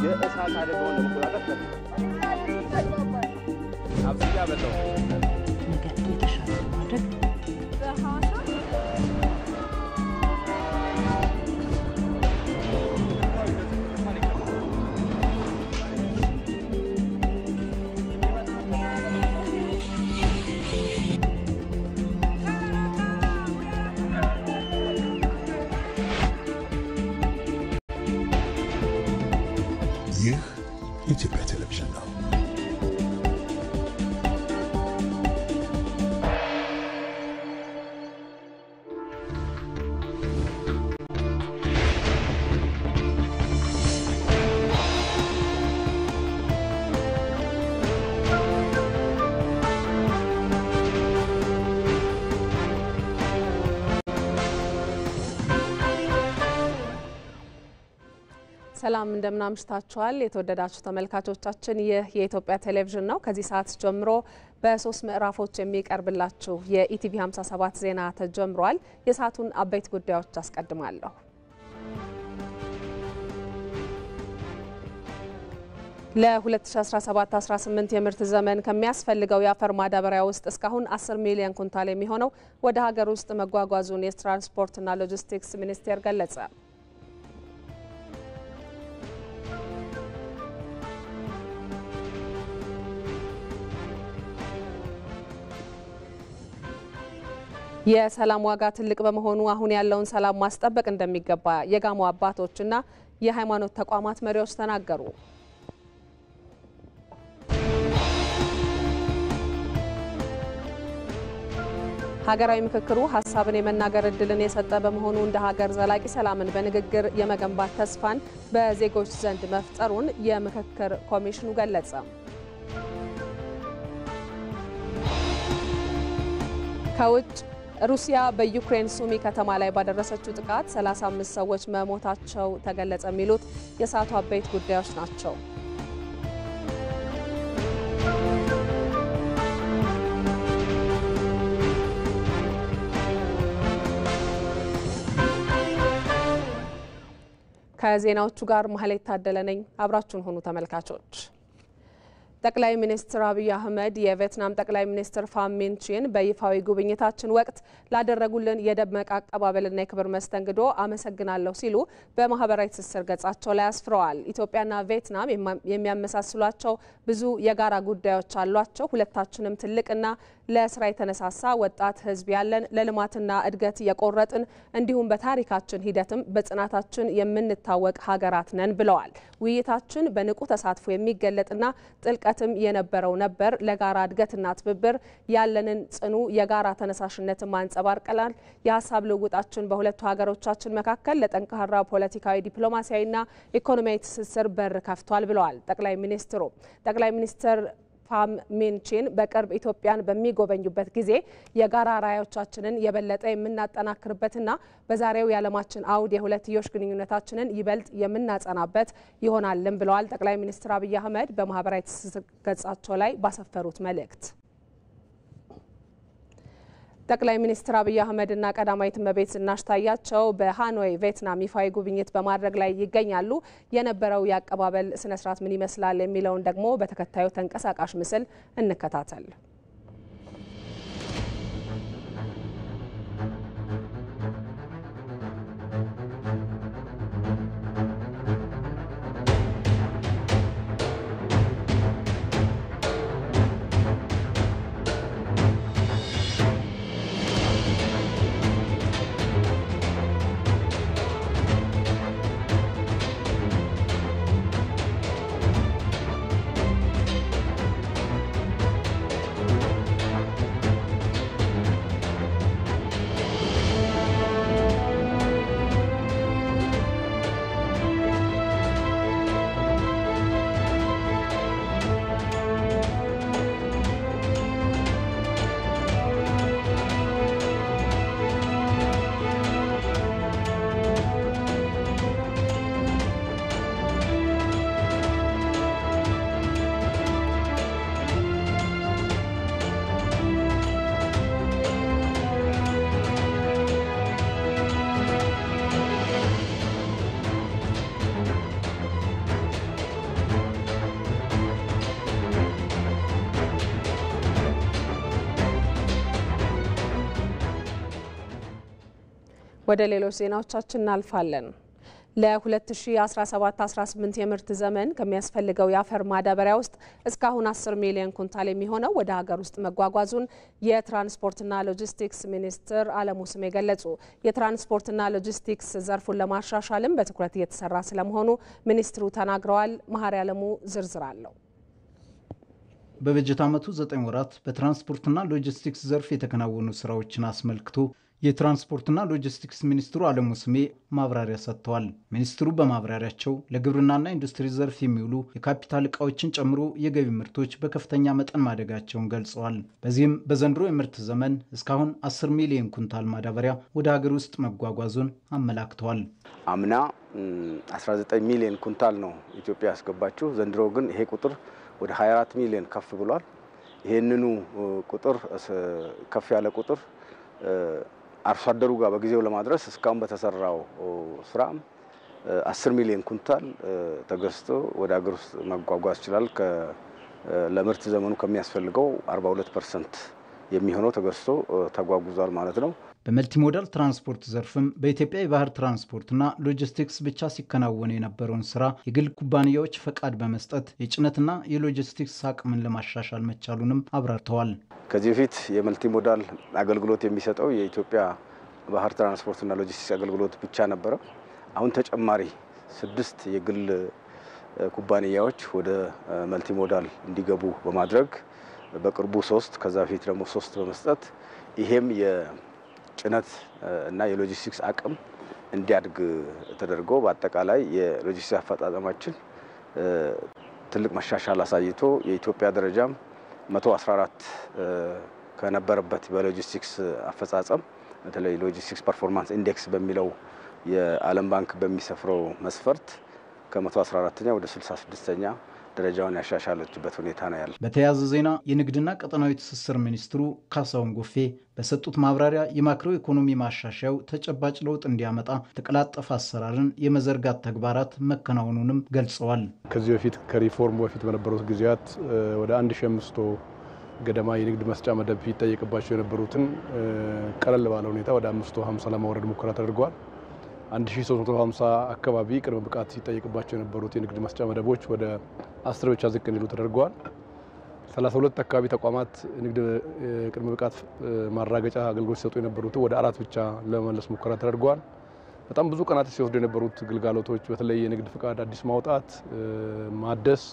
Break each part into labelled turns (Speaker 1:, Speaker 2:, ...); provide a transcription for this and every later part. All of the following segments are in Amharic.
Speaker 1: የእሳት አደጋውን ለመቆጣጠር አብያ በለው
Speaker 2: ነገር የተሻለ ማድረግ
Speaker 3: ኢትዮጵያ ቴሌቪዥን ነው።
Speaker 4: ሰላም እንደምናምሽታችኋል የተወደዳችሁ ተመልካቾቻችን ይህ የኢትዮጵያ ቴሌቪዥን ነው ከዚህ ሰዓት ጀምሮ በ3 ምዕራፎች የሚቀርብላችሁ የኢቲቪ 57 ዜና ተጀምሯል የሰዓቱን አበይት ጉዳዮች አስቀድማለሁ ለ2017-18 የምርት ዘመን ከሚያስፈልገው የአፈር ማዳበሪያ ውስጥ እስካሁን 10 ሚሊዮን ኩንታል የሚሆነው ወደ ሀገር ውስጥ መጓጓዙን የትራንስፖርትና ሎጂስቲክስ ሚኒስቴር ገለጸ የሰላም ዋጋ ትልቅ በመሆኑ አሁን ያለውን ሰላም ማስጠበቅ እንደሚገባ የጋሞ አባቶችና የሃይማኖት ተቋማት መሪዎች ተናገሩ ሀገራዊ ምክክሩ ሐሳብን የመናገር እድልን የሰጠ በመሆኑ እንደ ሀገር ዘላቂ ሰላምን በንግግር የመገንባት ተስፋን በዜጎች ዘንድ መፍጠሩን የምክክር ኮሚሽኑ ገለጸ ከውጭ ሩሲያ በዩክሬን ሱሚ ከተማ ላይ ባደረሰችው ጥቃት 35 ሰዎች መሞታቸው ተገለጸ የሚሉት የሰዓቱ አበይት ጉዳዮች ናቸው ከዜናዎቹ ጋር ማህሌት ታደለ ነኝ አብራችሁን ሆኑ ተመልካቾች ጠቅላይ ሚኒስትር አብይ አህመድ የቪየትናም ጠቅላይ ሚኒስትር ፋም ሚንቺን በይፋዊ ጉብኝታችን ወቅት ላደረጉልን የደመቀ አቀባበልና የክብር መስተንግዶ አመሰግናለሁ ሲሉ በማህበራዊ ትስስር ገጻቸው ላይ አስፍረዋል ኢትዮጵያና ቪየትናም የሚያመሳስሏቸው ብዙ የጋራ ጉዳዮች አሏቸው ሁለታችንም ትልቅና ለስራ የተነሳሳ ወጣት ህዝብ ያለን ለልማትና እድገት የቆረጥን እንዲሁም በታሪካችን ሂደትም በጽናታችን የምንታወቅ ሀገራት ነን ብለዋል ውይይታችን በንቁ ተሳትፎ የሚገለጥና ጥልቀትም የነበረው ነበር ለጋራ እድገትና ትብብር ያለንን ጽኑ የጋራ ተነሳሽነት ማንጸባርቀናል የሐሳብ ልውውጣችን በሁለቱ ሀገሮቻችን መካከል ለጠንካራ ፖለቲካዊ ዲፕሎማሲያዊና ኢኮኖሚያዊ ትስስር በር ከፍቷል ብለዋል ጠቅላይ ሚኒስትር ፋም ሚንቺን በቅርብ ኢትዮጵያን በሚጎበኙበት ጊዜ የጋራ ራዕዮቻችንን የበለጠ የምናጠናክርበትና በዛሬው የዓለማችን አውድ የሁለትዮሽ ግንኙነታችንን ይበልጥ የምናጸናበት ይሆናልም ብለዋል ጠቅላይ ሚኒስትር አብይ አህመድ በማህበራዊ ትስስር ገጻቸው ላይ ባሰፈሩት መልእክት ጠቅላይ ሚኒስትር አብይ አህመድና ቀዳማዊት እመቤት ዝናሽ ታያቸው በሃኖይ ቪየትናም ይፋዊ ጉብኝት በማድረግ ላይ ይገኛሉ የነበረው የአቀባበል ስነ ስርዓት ምን ይመስላል የሚለውን ደግሞ በተከታዩ ተንቀሳቃሽ ምስል እንከታተል ወደ ሌሎች ዜናዎቻችን እናልፋለን። ለ2017-18 የምርት ዘመን ከሚያስፈልገው የአፈር ማዳበሪያ ውስጥ እስካሁን 10 ሚሊዮን ኩንታል የሚሆነው ወደ ሀገር ውስጥ መጓጓዙን የትራንስፖርትና ሎጂስቲክስ ሚኒስትር አለሙ ስሜ ገለጹ። የትራንስፖርትና ሎጂስቲክስ ዘርፉን ለማሻሻልም በትኩረት እየተሰራ ስለመሆኑ ሚኒስትሩ ተናግረዋል። መሐሪ አለሙ ዝርዝር አለው።
Speaker 3: በበጀት ዓመቱ 9 ወራት በትራንስፖርትና ሎጂስቲክስ ዘርፍ የተከናወኑ ስራዎችን አስመልክቶ የትራንስፖርትና ሎጂስቲክስ ሚኒስትሩ አለሙ ስሜ ማብራሪያ ሰጥተዋል። ሚኒስትሩ በማብራሪያቸው ለግብርናና ኢንዱስትሪ ዘርፍ የሚውሉ የካፒታል ዕቃዎችን ጨምሮ የገቢ ምርቶች በከፍተኛ መጠን ማደጋቸውን ገልጸዋል። በዚህም በዘንድሮ የምርት ዘመን እስካሁን 10 ሚሊዮን ኩንታል ማዳበሪያ ወደ ሀገር ውስጥ መጓጓዙን አመላክተዋል።
Speaker 1: አምና 19 ሚሊዮን ኩንታል ነው ኢትዮጵያ ያስገባችው። ዘንድሮ ግን ይሄ ቁጥር ወደ 24 ሚሊዮን ከፍ ብሏል። ይሄንኑ ቁጥር ከፍ ያለ ቁጥር አርሶ አደሩ ጋር በጊዜው ለማድረስ እስካሁን በተሰራው ስራ 10 ሚሊዮን ኩንታል ተገዝቶ ወደ ሀገር ውስጥ መጓጓዝ ይችላል። ለምርት ዘመኑ ከሚያስፈልገው 42% የሚሆነው ተገዝቶ ተጓጉዟል ማለት ነው።
Speaker 3: በመልቲሞዳል ትራንስፖርት ዘርፍም በኢትዮጵያ የባህር ትራንስፖርትና ሎጂስቲክስ ብቻ ሲከናወን የነበረውን ስራ የግል ኩባንያዎች ፈቃድ በመስጠት የጭነትና የሎጂስቲክስ አቅምን ለማሻሻል መቻሉንም አብራርተዋል።
Speaker 1: ከዚህ በፊት የመልቲሞዳል አገልግሎት የሚሰጠው የኢትዮጵያ ባህር ትራንስፖርትና ሎጂስቲክስ አገልግሎት ብቻ ነበረ። አሁን ተጨማሪ 6 የግል ኩባንያዎች ወደ መልቲሞዳል እንዲገቡ በማድረግ በቅርቡ 3 ከዛ በፊት ደግሞ 3 በመስጠት ይሄም የጭነት እና የሎጂስቲክስ አቅም እንዲያድግ ተደርጎ በአጠቃላይ የሎጂስቲክስ አፈጻጸማችን ትልቅ መሻሻል አሳይቶ የኢትዮጵያ ደረጃም 114 ከነበረበት በሎጂስቲክስ አፈጻጸም በተለይ ሎጂስቲክስ ፐርፎርማንስ ኢንዴክስ በሚለው የዓለም ባንክ በሚሰፍረው መስፈርት ከ114ኛ ወደ 66ኛ ደረጃውን ያሻሻለችበት ሁኔታ ነው ያለው።
Speaker 3: በተያያዘ ዜና የንግድና ቀጠናዊ ትስስር ሚኒስትሩ ካሳሁን ጎፌ በሰጡት ማብራሪያ የማክሮ ኢኮኖሚ ማሻሻያው ተጨባጭ ለውጥ እንዲያመጣ ተቀላጠፈ አሰራርን የመዘርጋት ተግባራት መከናወኑንም ገልጸዋል።
Speaker 5: ከዚህ በፊት ከሪፎርም በፊት በነበሩት ጊዜያት ወደ 1500 ገደማ የንግድ መስጫ መደብ ይጠየቅባቸው የነበሩትን ቀለል ባለ ሁኔታ ወደ 550 ለማውረድ ሙከራ ተደርጓል። 1350 አካባቢ ቅድመ ብቃት ሲጠየቅባቸው የነበሩት የንግድ መስጫ መደቦች ወደ 10 ብቻ ዝቅ እንዲሉ ተደርጓል። 32 አካባቢ ተቋማት ንግድ ቅድመ ብቃት ማራገጫ አገልግሎት ሲሰጡ የነበሩት ወደ 4 ብቻ ለመመለስ ሙከራ ተደርጓል። በጣም ብዙ ቀናት ሲወስዱ የነበሩት ግልጋሎቶች በተለይ የንግድ ፍቃድ አዲስ ማውጣት፣ ማደስ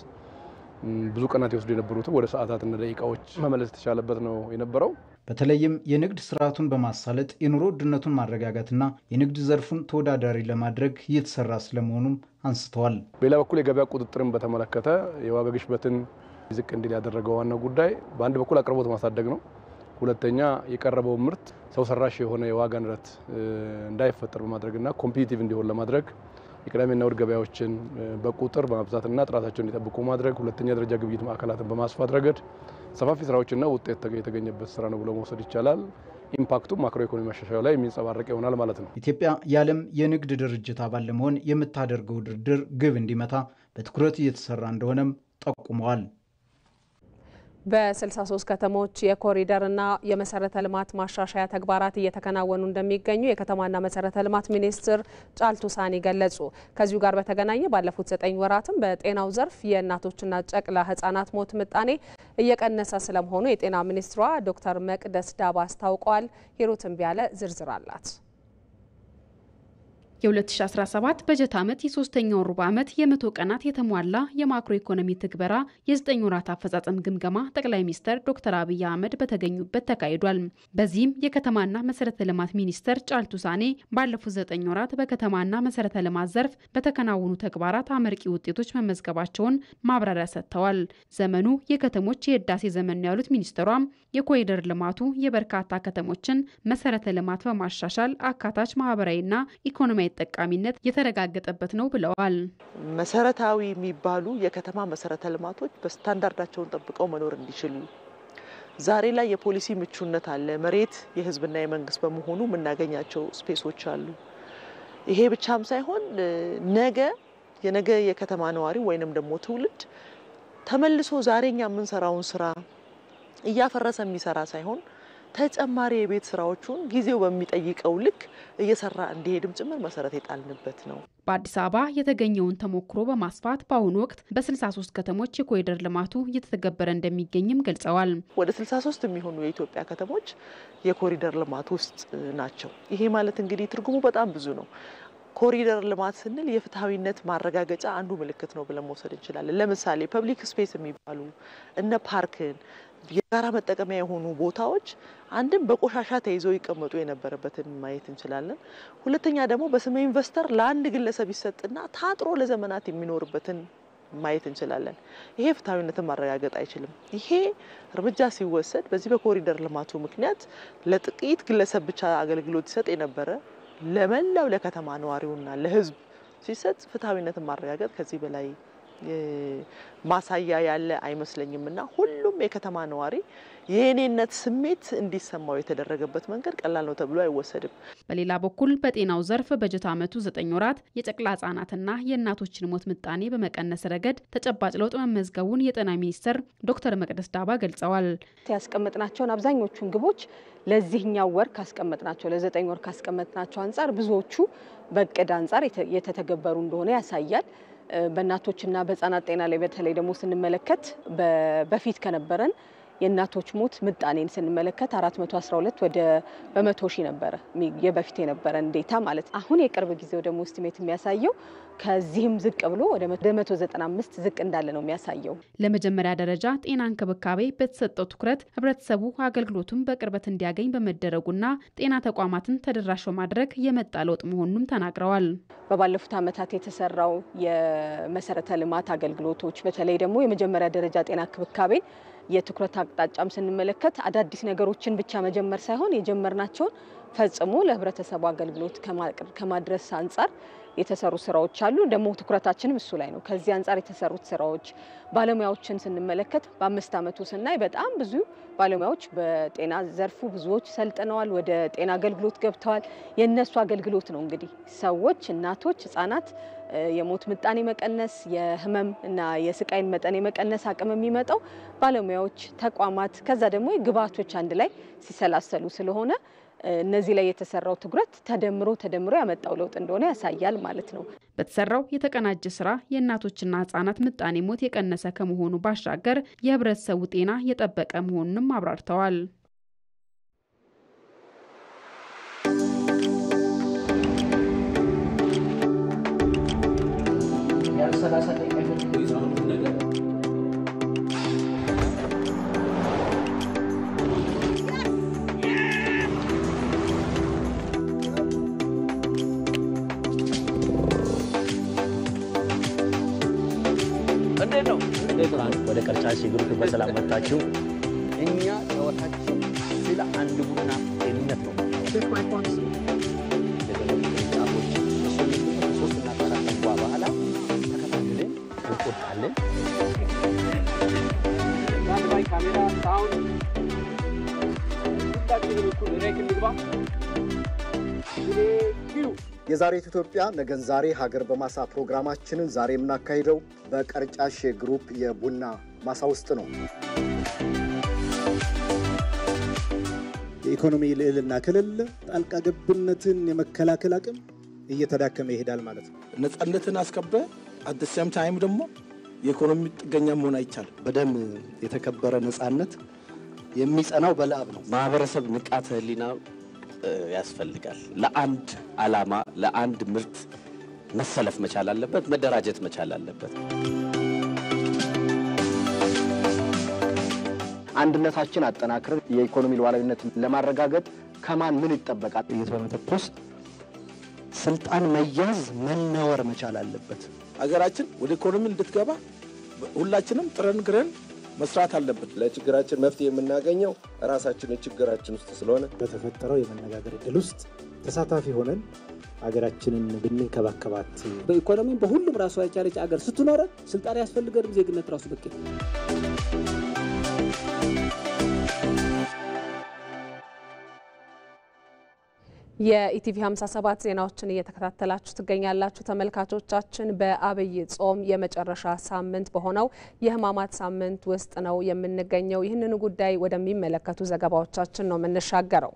Speaker 5: ብዙ ቀናት ይወስዱ የነበሩት ወደ ሰዓታትና ደቂቃዎች መመለስ የተቻለበት ነው የነበረው።
Speaker 3: በተለይም የንግድ ስርዓቱን በማሳለጥ የኑሮ ውድነቱን ማረጋጋትና የንግድ ዘርፉን ተወዳዳሪ ለማድረግ እየተሰራ ስለመሆኑም አንስተዋል።
Speaker 5: በሌላ በኩል የገበያ ቁጥጥርን በተመለከተ የዋጋ ግሽበትን ዝቅ እንዲል ያደረገው ዋናው ጉዳይ በአንድ በኩል አቅርቦት ማሳደግ ነው። ሁለተኛ የቀረበው ምርት ሰው ሰራሽ የሆነ የዋጋ ንረት እንዳይፈጠር በማድረግና ኮምፒቲቲቭ እንዲሆን ለማድረግ የቅዳሜና እሁድ ገበያዎችን በቁጥር በማብዛትና ጥራታቸውን እንዲጠብቁ ማድረግ፣ ሁለተኛ ደረጃ ግብይት ማዕከላትን በማስፋት ረገድ ሰፋፊ ስራዎችና ውጤት የተገኘበት ስራ ነው ብሎ መውሰድ ይቻላል። ኢምፓክቱ ማክሮ ኢኮኖሚ ማሻሻያው ላይ የሚንጸባረቅ ይሆናል ማለት ነው።
Speaker 3: ኢትዮጵያ የዓለም የንግድ ድርጅት አባል ለመሆን የምታደርገው ድርድር ግብ እንዲመታ በትኩረት እየተሰራ እንደሆነም ጠቁመዋል።
Speaker 4: በ63 ከተሞች የኮሪደርና የመሰረተ ልማት ማሻሻያ ተግባራት እየተከናወኑ እንደሚገኙ የከተማና መሰረተ ልማት ሚኒስትር ጫልቱ ሳኒ ገለጹ። ከዚሁ ጋር በተገናኘ ባለፉት 9 ወራትም በጤናው ዘርፍ የእናቶችና ጨቅላ ህጻናት ሞት ምጣኔ እየቀነሰ ስለመሆኑ የጤና ሚኒስትሯ ዶክተር መቅደስ ዳባ አስታውቀዋል። ሂሩትን ቢያለ ዝርዝር አላት።
Speaker 6: የ2017 በጀት ዓመት የሶስተኛው ሩብ ዓመት የ100 ቀናት የተሟላ የማክሮ ኢኮኖሚ ትግበራ የ9 ወራት አፈጻጸም ግምገማ ጠቅላይ ሚኒስትር ዶክተር አብይ አህመድ በተገኙበት ተካሂዷል። በዚህም የከተማና መሰረተ ልማት ሚኒስትር ጫልቱ ሳኒ ባለፉት 9 ወራት በከተማና መሰረተ ልማት ዘርፍ በተከናወኑ ተግባራት አመርቂ ውጤቶች መመዝገባቸውን ማብራሪያ ሰጥተዋል። ዘመኑ የከተሞች የህዳሴ ዘመን ነው ያሉት ሚኒስትሯም የኮሪደር ልማቱ የበርካታ ከተሞችን መሰረተ ልማት በማሻሻል አካታች ማህበራዊና ኢኮኖሚያዊ ተጠቃሚነት የተረጋገጠበት ነው ብለዋል።
Speaker 7: መሰረታዊ የሚባሉ የከተማ መሰረተ ልማቶች በስታንዳርዳቸውን ጠብቀው መኖር እንዲችሉ ዛሬ ላይ የፖሊሲ ምቹነት አለ። መሬት የህዝብና የመንግስት በመሆኑ የምናገኛቸው ስፔሶች አሉ። ይሄ ብቻም ሳይሆን የነገ የከተማ ነዋሪ ወይንም ደግሞ ትውልድ ተመልሶ ዛሬኛ የምንሰራውን ስራ እያፈረሰ የሚሰራ ሳይሆን ተጨማሪ የቤት ስራዎቹን ጊዜው በሚጠይቀው ልክ እየሰራ እንዲሄድም ጭምር መሰረት የጣልንበት ነው።
Speaker 6: በአዲስ አበባ የተገኘውን ተሞክሮ በማስፋት በአሁኑ ወቅት በ63 ከተሞች የኮሪደር ልማቱ እየተተገበረ እንደሚገኝም ገልጸዋል።
Speaker 7: ወደ 63 የሚሆኑ የኢትዮጵያ ከተሞች የኮሪደር ልማት ውስጥ ናቸው። ይሄ ማለት እንግዲህ ትርጉሙ በጣም ብዙ ነው። ኮሪደር ልማት ስንል የፍትሃዊነት ማረጋገጫ አንዱ ምልክት ነው ብለን መውሰድ እንችላለን። ለምሳሌ ፐብሊክ ስፔስ የሚባሉ እነ ፓርክን የጋራ መጠቀሚያ የሆኑ ቦታዎች አንድም በቆሻሻ ተይዘው ይቀመጡ የነበረበትን ማየት እንችላለን። ሁለተኛ ደግሞ በስመ ኢንቨስተር ለአንድ ግለሰብ ይሰጥና ታጥሮ ለዘመናት የሚኖርበትን ማየት እንችላለን። ይሄ ፍትሃዊነትን ማረጋገጥ አይችልም። ይሄ እርምጃ ሲወሰድ በዚህ በኮሪደር ልማቱ ምክንያት ለጥቂት ግለሰብ ብቻ አገልግሎት ይሰጥ የነበረ ለመላው ለከተማ ነዋሪውና ለህዝብ ሲሰጥ ፍትሃዊነትን ማረጋገጥ ከዚህ በላይ ማሳያ ያለ አይመስለኝምና ሁሉም የከተማ ነዋሪ የኔነት ስሜት እንዲሰማው የተደረገበት መንገድ ቀላል ነው ተብሎ አይወሰድም።
Speaker 6: በሌላ በኩል በጤናው ዘርፍ በጀት ዓመቱ 9 ወራት የጨቅላ ህጻናትና የእናቶችን ሞት ምጣኔ በመቀነስ ረገድ ተጨባጭ ለውጥ መመዝገቡን የጤና ሚኒስትር ዶክተር መቅደስ ዳባ ገልጸዋል።
Speaker 8: ያስቀመጥናቸውን አብዛኞቹን ግቦች ለዚህኛው ወር ካስቀመጥናቸው ለ9 ወር ካስቀመጥናቸው አንፃር ብዙዎቹ በእቅድ አንፃር የተተገበሩ እንደሆነ ያሳያል። በእናቶችና በህፃናት ጤና ላይ በተለይ ደግሞ ስንመለከት በፊት ከነበረን የእናቶች ሞት ምጣኔን ስንመለከት 412 ወደ በ100 ሺህ ነበረ የበፊት የነበረን ዴታ ማለት። አሁን የቅርብ ጊዜው ደግሞ እስቲሜት የሚያሳየው ከዚህም ዝቅ ብሎ ወደ 195 ዝቅ እንዳለ ነው የሚያሳየው።
Speaker 6: ለመጀመሪያ ደረጃ ጤና እንክብካቤ በተሰጠው ትኩረት ህብረተሰቡ አገልግሎቱን በቅርበት እንዲያገኝ በመደረጉና ጤና ተቋማትን ተደራሽ በማድረግ የመጣ ለውጥ መሆኑንም ተናግረዋል።
Speaker 8: በባለፉት ዓመታት የተሰራው የመሰረተ ልማት አገልግሎቶች በተለይ ደግሞ የመጀመሪያ ደረጃ ጤና እንክብካቤን የትኩረት አቅጣጫም ስንመለከት አዳዲስ ነገሮችን ብቻ መጀመር ሳይሆን የጀመርናቸውን ፈጽሞ ለህብረተሰቡ አገልግሎት ከማድረስ አንፃር የተሰሩ ስራዎች አሉ። ደግሞ ትኩረታችንም እሱ ላይ ነው። ከዚህ አንፃር የተሰሩት ስራዎች ባለሙያዎችን ስንመለከት በ5 ዓመቱ ስናይ በጣም ብዙ ባለሙያዎች በጤና ዘርፉ ብዙዎች ሰልጥነዋል፣ ወደ ጤና አገልግሎት ገብተዋል። የነሱ አገልግሎት ነው እንግዲህ ሰዎች፣ እናቶች፣ ህፃናት የሞት ምጣኔ መቀነስ፣ የህመም እና የስቃይን መጠን የመቀነስ አቅም የሚመጣው ባለሙያዎች፣ ተቋማት ከዛ ደግሞ ግብአቶች አንድ ላይ ሲሰላሰሉ ስለሆነ እነዚህ ላይ የተሰራው ትኩረት ተደምሮ ያመጣው ለውጥ እንደሆነ ያሳያል ማለት ነው።
Speaker 6: በተሰራው የተቀናጀ ስራ የእናቶችና ህጻናት ምጣኔ ሞት የቀነሰ ከመሆኑ ባሻገር የህብረተሰቡ ጤና የጠበቀ መሆኑንም አብራርተዋል።
Speaker 9: ወደ ቀርጫሽ ግሩፕ በሰላም መጣችሁ። እኛ ተወታችን ስለ አንድ ቡና ጤንነት ነው። በኋላ ተከታትለን እንቆጣለን። ባይ ካሜራ ሳውንድ
Speaker 10: የዛሬት ኢትዮጵያ ነገን ዛሬ ሀገር በማሳ ፕሮግራማችንን ዛሬ የምናካሂደው በቀርጫሽ ግሩፕ የቡና ማሳ ውስጥ ነው።
Speaker 11: የኢኮኖሚ ልዕልና ክልል ጣልቃ ገብነትን የመከላከል አቅም እየተዳከመ ይሄዳል ማለት ነው።
Speaker 12: ነፃነትን አስከበ አደሰም ታይም ደግሞ የኢኮኖሚ ጥገኛ መሆን አይቻልም።
Speaker 13: በደም የተከበረ ነፃነት የሚጸናው በላብ ነው።
Speaker 9: ማህበረሰብ ንቃተ ህሊና ያስፈልጋል። ለአንድ አላማ ለአንድ ምርት መሰለፍ መቻል አለበት፣ መደራጀት መቻል አለበት።
Speaker 10: አንድነታችን አጠናክረን የኢኮኖሚ ሉዓላዊነትን ለማረጋገጥ ከማን ምን ይጠበቃል?
Speaker 13: በመተኮስ ስልጣን መያዝ መነወር መቻል አለበት።
Speaker 12: አገራችን ወደ ኢኮኖሚ እንድትገባ ሁላችንም ጥረን ግረን መስራት አለበት።
Speaker 14: ለችግራችን መፍትሄ የምናገኘው ራሳችን ችግራችን ውስጥ ስለሆነ
Speaker 11: በተፈጠረው የመነጋገር ዕድል ውስጥ ተሳታፊ ሆነን አገራችንን ብንከባከባት
Speaker 15: በኢኮኖሚ በሁሉም ራሷ የቻለች አገር ስትኖር ስልጣን ያስፈልገንም ዜግነት ራሱ በቂ ነው።
Speaker 4: የኢቲቪ 57 ዜናዎችን እየተከታተላችሁ ትገኛላችሁ ተመልካቾቻችን። በአብይ ጾም የመጨረሻ ሳምንት በሆነው የህማማት ሳምንት ውስጥ ነው የምንገኘው። ይህንን ጉዳይ ወደሚመለከቱ ዘገባዎቻችን ነው የምንሻገረው።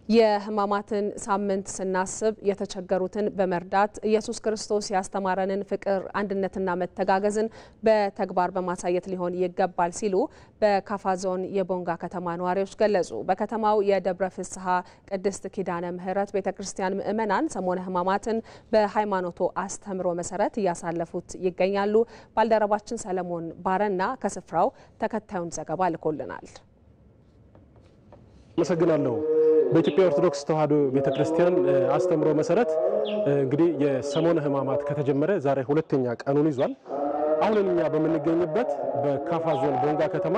Speaker 4: የህማማትን ሳምንት ስናስብ የተቸገሩትን በመርዳት ኢየሱስ ክርስቶስ ያስተማረንን ፍቅር፣ አንድነትና መተጋገዝን በተግባር በማሳየት ሊሆን ይገባል ሲሉ በካፋ ዞን የቦንጋ ከተማ ነዋሪዎች ገለጹ። በከተማው የደብረ ፍስሐ ቅድስት ኪዳነ ምህረት ቤተክርስቲያን ምእመናን ሰሞነ ህማማትን በሃይማኖቱ አስተምሮ መሰረት እያሳለፉት ይገኛሉ። ባልደረባችን ሰለሞን ባረና ከስፍራው ተከታዩን ዘገባ ልኮልናል።
Speaker 16: አመሰግናለሁ። በኢትዮጵያ ኦርቶዶክስ ተዋሕዶ ቤተክርስቲያን አስተምሮ መሰረት እንግዲህ የሰሞነ ህማማት ከተጀመረ ዛሬ ሁለተኛ ቀኑን ይዟል። አሁን እኛ በምንገኝበት በካፋ ዞን ቦንጋ ከተማ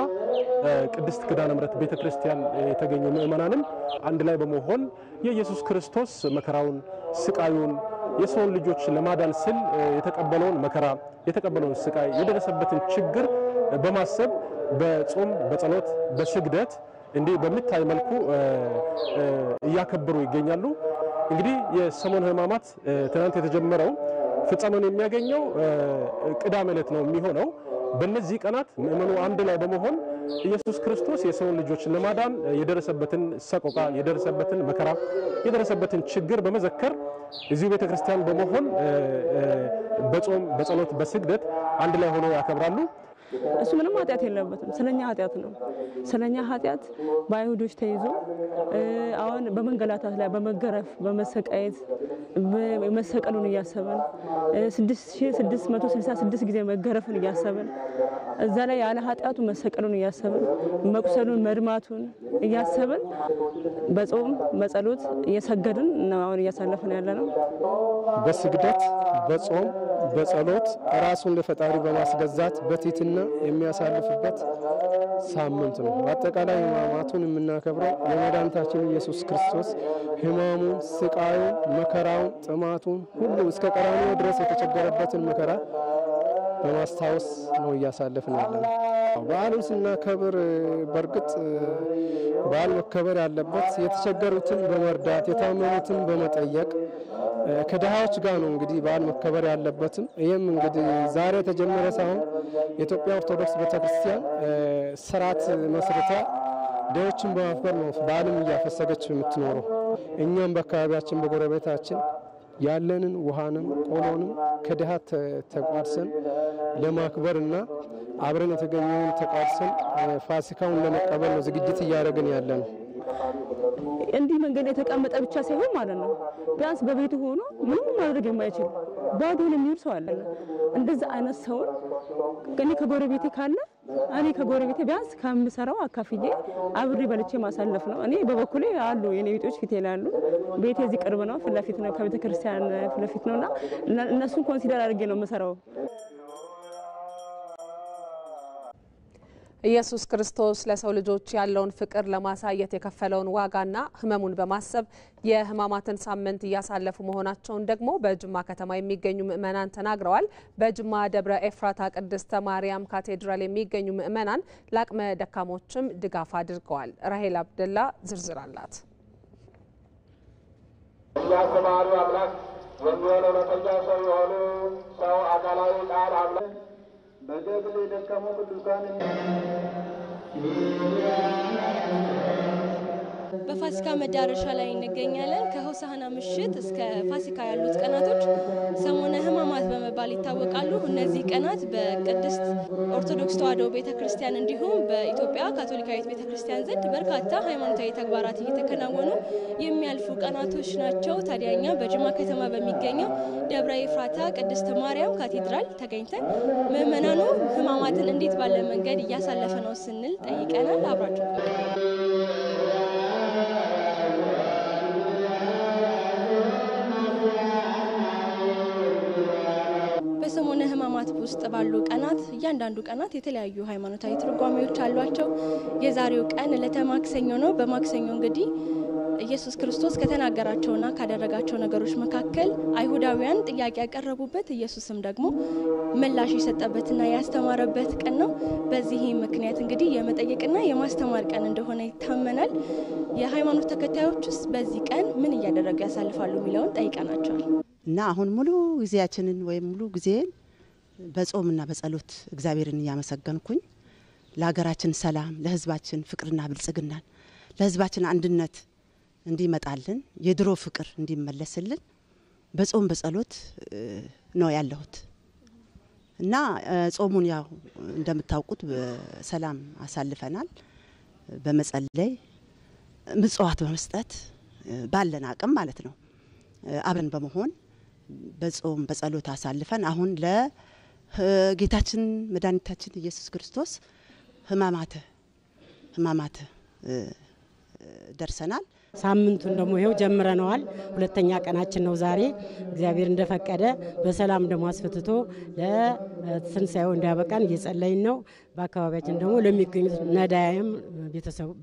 Speaker 16: ቅድስት ኪዳነ ምህረት ቤተክርስቲያን የተገኙ ምእመናንም አንድ ላይ በመሆን የኢየሱስ ክርስቶስ መከራውን፣ ስቃዩን የሰውን ልጆች ለማዳን ሲል የተቀበለውን መከራ፣ የተቀበለውን ስቃይ፣ የደረሰበትን ችግር በማሰብ በጾም፣ በጸሎት፣ በስግደት እንዲህ በሚታይ መልኩ እያከበሩ ይገኛሉ። እንግዲህ የሰሞነ ህማማት ትናንት የተጀመረው ፍጻሜውን የሚያገኘው ቅዳሜ ዕለት ነው የሚሆነው። በእነዚህ ቀናት ምእመኑ አንድ ላይ በመሆን ኢየሱስ ክርስቶስ የሰውን ልጆች ለማዳን የደረሰበትን ሰቆቃ፣ የደረሰበትን መከራ፣ የደረሰበትን ችግር በመዘከር እዚሁ ቤተክርስቲያን በመሆን በጾም፣ በጸሎት፣ በስግደት አንድ ላይ ሆነው ያከብራሉ።
Speaker 17: እሱ ምንም ኃጢአት የለበትም። ስለኛ ኃጢአት ነው። ስለኛ ኃጢአት በአይሁዶች ተይዞ አሁን በመንገላታት ላይ በመገረፍ በመሰቃየት መሰቀሉን እያሰበን 6666 ጊዜ መገረፉን እያሰበን እዛ ላይ ያለ ኃጢአቱ መሰቀሉን እያሰበን መቁሰሉን መድማቱን እያሰበን በጾም በጸሎት እየሰገድን ነው አሁን እያሳለፈን ያለ ነው።
Speaker 18: በስግደት በጾም በጸሎት ራሱን ለፈጣሪ በማስገዛት በትህትና የሚያሳልፍበት ሳምንት ነው። አጠቃላይ ህማማቱን የምናከብረው የመድኃኒታችን ኢየሱስ ክርስቶስ ህማሙን፣ ስቃዩን፣ መከራውን፣ ጥማቱን ሁሉ እስከ ቀራንዮ ድረስ የተቸገረበትን መከራ በማስታወስ ነው እያሳለፍን ያለነው። በዓሉን ስናከብር በእርግጥ በዓል መከበር ያለበት የተቸገሩትን በመርዳት የታመሙትን በመጠየቅ ከድሃዎች ጋር ነው እንግዲህ በዓል መከበር ያለበትም። ይህም እንግዲህ ዛሬ የተጀመረ ሳይሆን የኢትዮጵያ ኦርቶዶክስ ቤተክርስቲያን ስርዓት መስርታ ድሆችን በማክበር ነው በዓልን እያፈሰገች የምትኖረው። እኛም በአካባቢያችን በጎረቤታችን ያለንን ውሃንም ቆሎንም ከድሃ ተቋድሰን ለማክበርና አብረን የተገኘውን ተቋድሰን ፋሲካውን ለመቀበል ነው ዝግጅት እያደረግን ያለነው።
Speaker 17: እንዲህ መንገድ የተቀመጠ ብቻ ሳይሆን ማለት ነው ቢያንስ በቤቱ ሆኖ ምንም ማድረግ የማይችል ባዶን የሚውል ሰው አለ። እንደዛ አይነት ሰው እኔ ከጎረቤቴ ካለ እኔ ከጎረቤቴ ቢያንስ ከምሰራው አካፍዬ አብሬ በልቼ ማሳለፍ ነው። እኔ በበኩሌ አሉ የኔ ቤቶች ፊቴ ላይ አሉ። ቤቴ እዚህ ቅርብ ነው፣ ፊት ለፊት ነው፣ ከቤተ ክርስቲያን ፊት ለፊት ነውና እነሱን ኮንሲደር አድርጌ ነው የምሰራው።
Speaker 4: ኢየሱስ ክርስቶስ ለሰው ልጆች ያለውን ፍቅር ለማሳየት የከፈለውን ዋጋና ህመሙን በማሰብ የህማማትን ሳምንት እያሳለፉ መሆናቸውን ደግሞ በጅማ ከተማ የሚገኙ ምእመናን ተናግረዋል። በጅማ ደብረ ኤፍራታ ቅድስተ ማርያም ካቴድራል የሚገኙ ምእመናን ለአቅመ ደካሞችም ድጋፍ አድርገዋል። ራሄል አብደላ ዝርዝር አላት።
Speaker 19: ያስተማሩ አምላክ የሚሆነ እውነተኛ ሰው የሆኑ ሰው አካላዊ ቃል አምላክ በገድል የደከሙ ቅዱሳን
Speaker 20: በፋሲካ መዳረሻ ላይ እንገኛለን። ከሆሳዕና ምሽት እስከ ፋሲካ ያሉት ቀናቶች ሰሞነ ህማማት በመባል ይታወቃሉ። እነዚህ ቀናት በቅድስት ኦርቶዶክስ ተዋሕዶ ቤተክርስቲያን እንዲሁም በኢትዮጵያ ካቶሊካዊት ቤተክርስቲያን ዘንድ በርካታ ሃይማኖታዊ ተግባራት እየተከናወኑ የሚያልፉ ቀናቶች ናቸው። ታዲያኛ በጅማ ከተማ በሚገኘው ደብረ ኤፍራታ ቅድስት ማርያም ካቴድራል ተገኝተን ምእመናኑ ህማማትን እንዴት ባለ መንገድ እያሳለፈ ነው ስንል ጠይቀናል። አብራችሁ በሰሞነ ህማማት ውስጥ ባሉ ቀናት እያንዳንዱ ቀናት የተለያዩ ሃይማኖታዊ ትርጓሜዎች አሏቸው። የዛሬው ቀን ዕለተ ማክሰኞ ነው። በማክሰኞ እንግዲህ ኢየሱስ ክርስቶስ ከተናገራቸውና ካደረጋቸው ነገሮች መካከል አይሁዳውያን ጥያቄ ያቀረቡበት ኢየሱስም ደግሞ ምላሽ የሰጠበትና ያስተማረበት ቀን ነው። በዚህ ምክንያት እንግዲህ የመጠየቅና የማስተማር ቀን እንደሆነ ይታመናል። የሃይማኖት ተከታዮችስ በዚህ ቀን ምን እያደረጉ ያሳልፋሉ የሚለውን ጠይቀናቸዋል።
Speaker 21: እና አሁን ሙሉ ጊዜያችንን ወይም ሙሉ ጊዜን በጾምና በጸሎት እግዚአብሔርን እያመሰገንኩኝ ለሀገራችን ሰላም፣ ለህዝባችን ፍቅርና ብልጽግናን፣ ለህዝባችን አንድነት እንዲመጣልን፣ የድሮ ፍቅር እንዲመለስልን በጾም በጸሎት ነው ያለሁት እና ጾሙን ያው እንደምታውቁት በሰላም አሳልፈናል። በመጸለይ ምጽዋት በመስጠት ባለን አቅም ማለት ነው አብረን በመሆን በጾም በጸሎት አሳልፈን አሁን ለጌታችን መድኃኒታችን ኢየሱስ ክርስቶስ ህማማተ ደርሰናል።
Speaker 22: ሳምንቱን ደግሞ ይሄው ጀምረናል። ሁለተኛ ቀናችን ነው ዛሬ። እግዚአብሔር እንደፈቀደ በሰላም ደግሞ አስፈትቶ ለትንሳኤው እንዲያበቃን እየጸለይን ነው። በአካባቢያችን ደግሞ ለሚገኙት ነዳያንም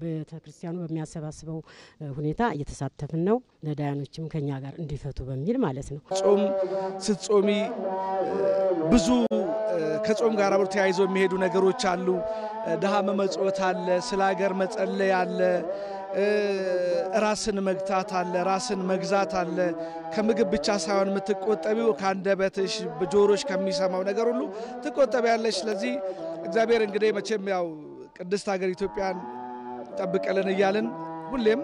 Speaker 22: ቤተክርስቲያኑ በሚያሰባስበው ሁኔታ እየተሳተፍን ነው። ነዳያኖችም ከኛ ጋር እንዲፈቱ በሚል ማለት ነው።
Speaker 12: ጾም ስትጾሚ ብዙ ከጾም ጋር አብሮ ተያይዘው የሚሄዱ ነገሮች አሉ። ድሃ መመጽወት አለ፣ ስለ ሀገር መጸለይ አለ፣ ራስን መግታት አለ፣ ራስን መግዛት አለ። ከምግብ ብቻ ሳይሆን የምትቆጠቢው ከአንደበትሽ በጆሮሽ ከሚሰማው ነገር ሁሉ ትቆጠቢያለሽ። ስለዚህ እግዚአብሔር እንግዲህ መቼም ያው ቅድስት ሀገር ኢትዮጵያን ጠብቀልን እያልን ሁሌም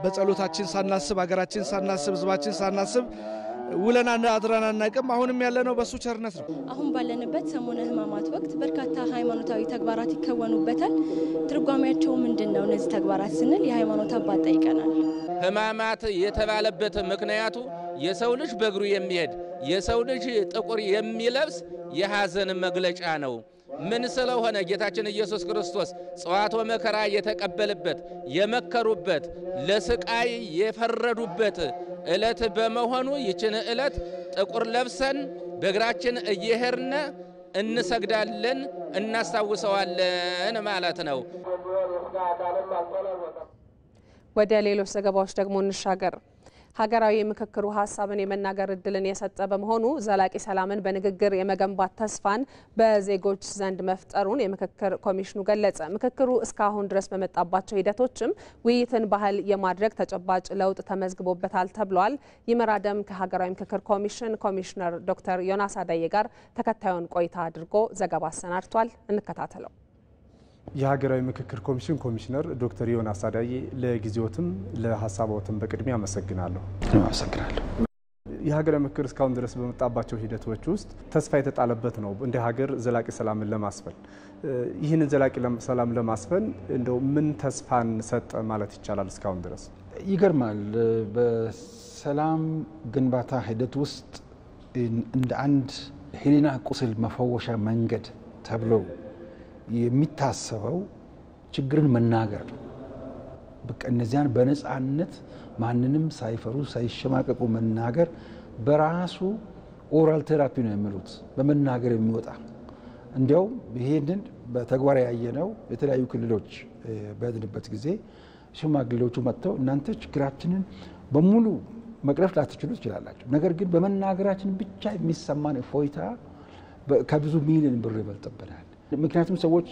Speaker 12: በጸሎታችን ሳናስብ ሀገራችን ሳናስብ ህዝባችን ሳናስብ ውለና አድረና እናቀም አሁንም ያለነው በሱ ቸርነት ነው።
Speaker 20: አሁን ባለንበት ሰሞነ ህማማት ወቅት በርካታ ሃይማኖታዊ ተግባራት ይከወኑበታል። ትርጓሜያቸው ምንድነው እነዚህ ተግባራት ስንል የሃይማኖት አባት ጠይቀናል።
Speaker 23: ህማማት የተባለበት ምክንያቱ የሰው ልጅ በእግሩ የሚሄድ የሰው ልጅ ጥቁር የሚለብስ የሐዘን መግለጫ ነው። ምን ስለሆነ ጌታችን ኢየሱስ ክርስቶስ ጽዋቶ መከራ የተቀበለበት የመከሩበት ለስቃይ የፈረዱበት ዕለት በመሆኑ ይችን ዕለት ጥቁር ለብሰን በእግራችን እየሄድን እንሰግዳለን፣ እናስታውሰዋለን ማለት ነው።
Speaker 4: ወደ ሌሎች ዘገባዎች ደግሞ እንሻገር። ሀገራዊ ምክክሩ ሀሳብን የመናገር እድልን የሰጠ በመሆኑ ዘላቂ ሰላምን በንግግር የመገንባት ተስፋን በዜጎች ዘንድ መፍጠሩን የምክክር ኮሚሽኑ ገለጸ። ምክክሩ እስካሁን ድረስ በመጣባቸው ሂደቶችም ውይይትን ባህል የማድረግ ተጨባጭ ለውጥ ተመዝግቦበታል ተብሏል። ይመራደም ከሀገራዊ ምክክር ኮሚሽን ኮሚሽነር ዶክተር ዮናስ አዳዬ ጋር ተከታዩን ቆይታ አድርጎ ዘገባ አሰናድቷል። እንከታተለው።
Speaker 24: የሀገራዊ ምክክር ኮሚሽን ኮሚሽነር ዶክተር ዮናስ አዳዬ ለጊዜዎትም ለሀሳቦትም በቅድሚያ አመሰግናለሁ። የሀገራዊ ምክክር እስካሁን ድረስ በመጣባቸው ሂደቶች ውስጥ ተስፋ የተጣለበት ነው እንደ ሀገር ዘላቂ ሰላምን ለማስፈን። ይህንን ዘላቂ ሰላም ለማስፈን እንደው ምን ተስፋን ሰጠ ማለት ይቻላል? እስካሁን ድረስ
Speaker 25: ይገርማል። በሰላም ግንባታ ሂደት ውስጥ እንደ አንድ ህሊና ቁስል መፈወሻ መንገድ ተብሎ የሚታሰበው ችግርን መናገር ነው። በቃ እነዚያን በነፃነት ማንንም ሳይፈሩ ሳይሸማቀቁ መናገር በራሱ ኦራል ቴራፒ ነው የሚሉት፣ በመናገር የሚወጣ እንዲያውም ይሄንን በተግባር ያየነው የተለያዩ ክልሎች በሄድንበት ጊዜ ሽማግሌዎቹ መጥተው እናንተ ችግራችንን በሙሉ መቅረፍ ላትችሉ ትችላላችሁ፣ ነገር ግን በመናገራችን ብቻ የሚሰማን እፎይታ ከብዙ ሚሊዮን ብር ይበልጥብናል። ምክንያቱም ሰዎች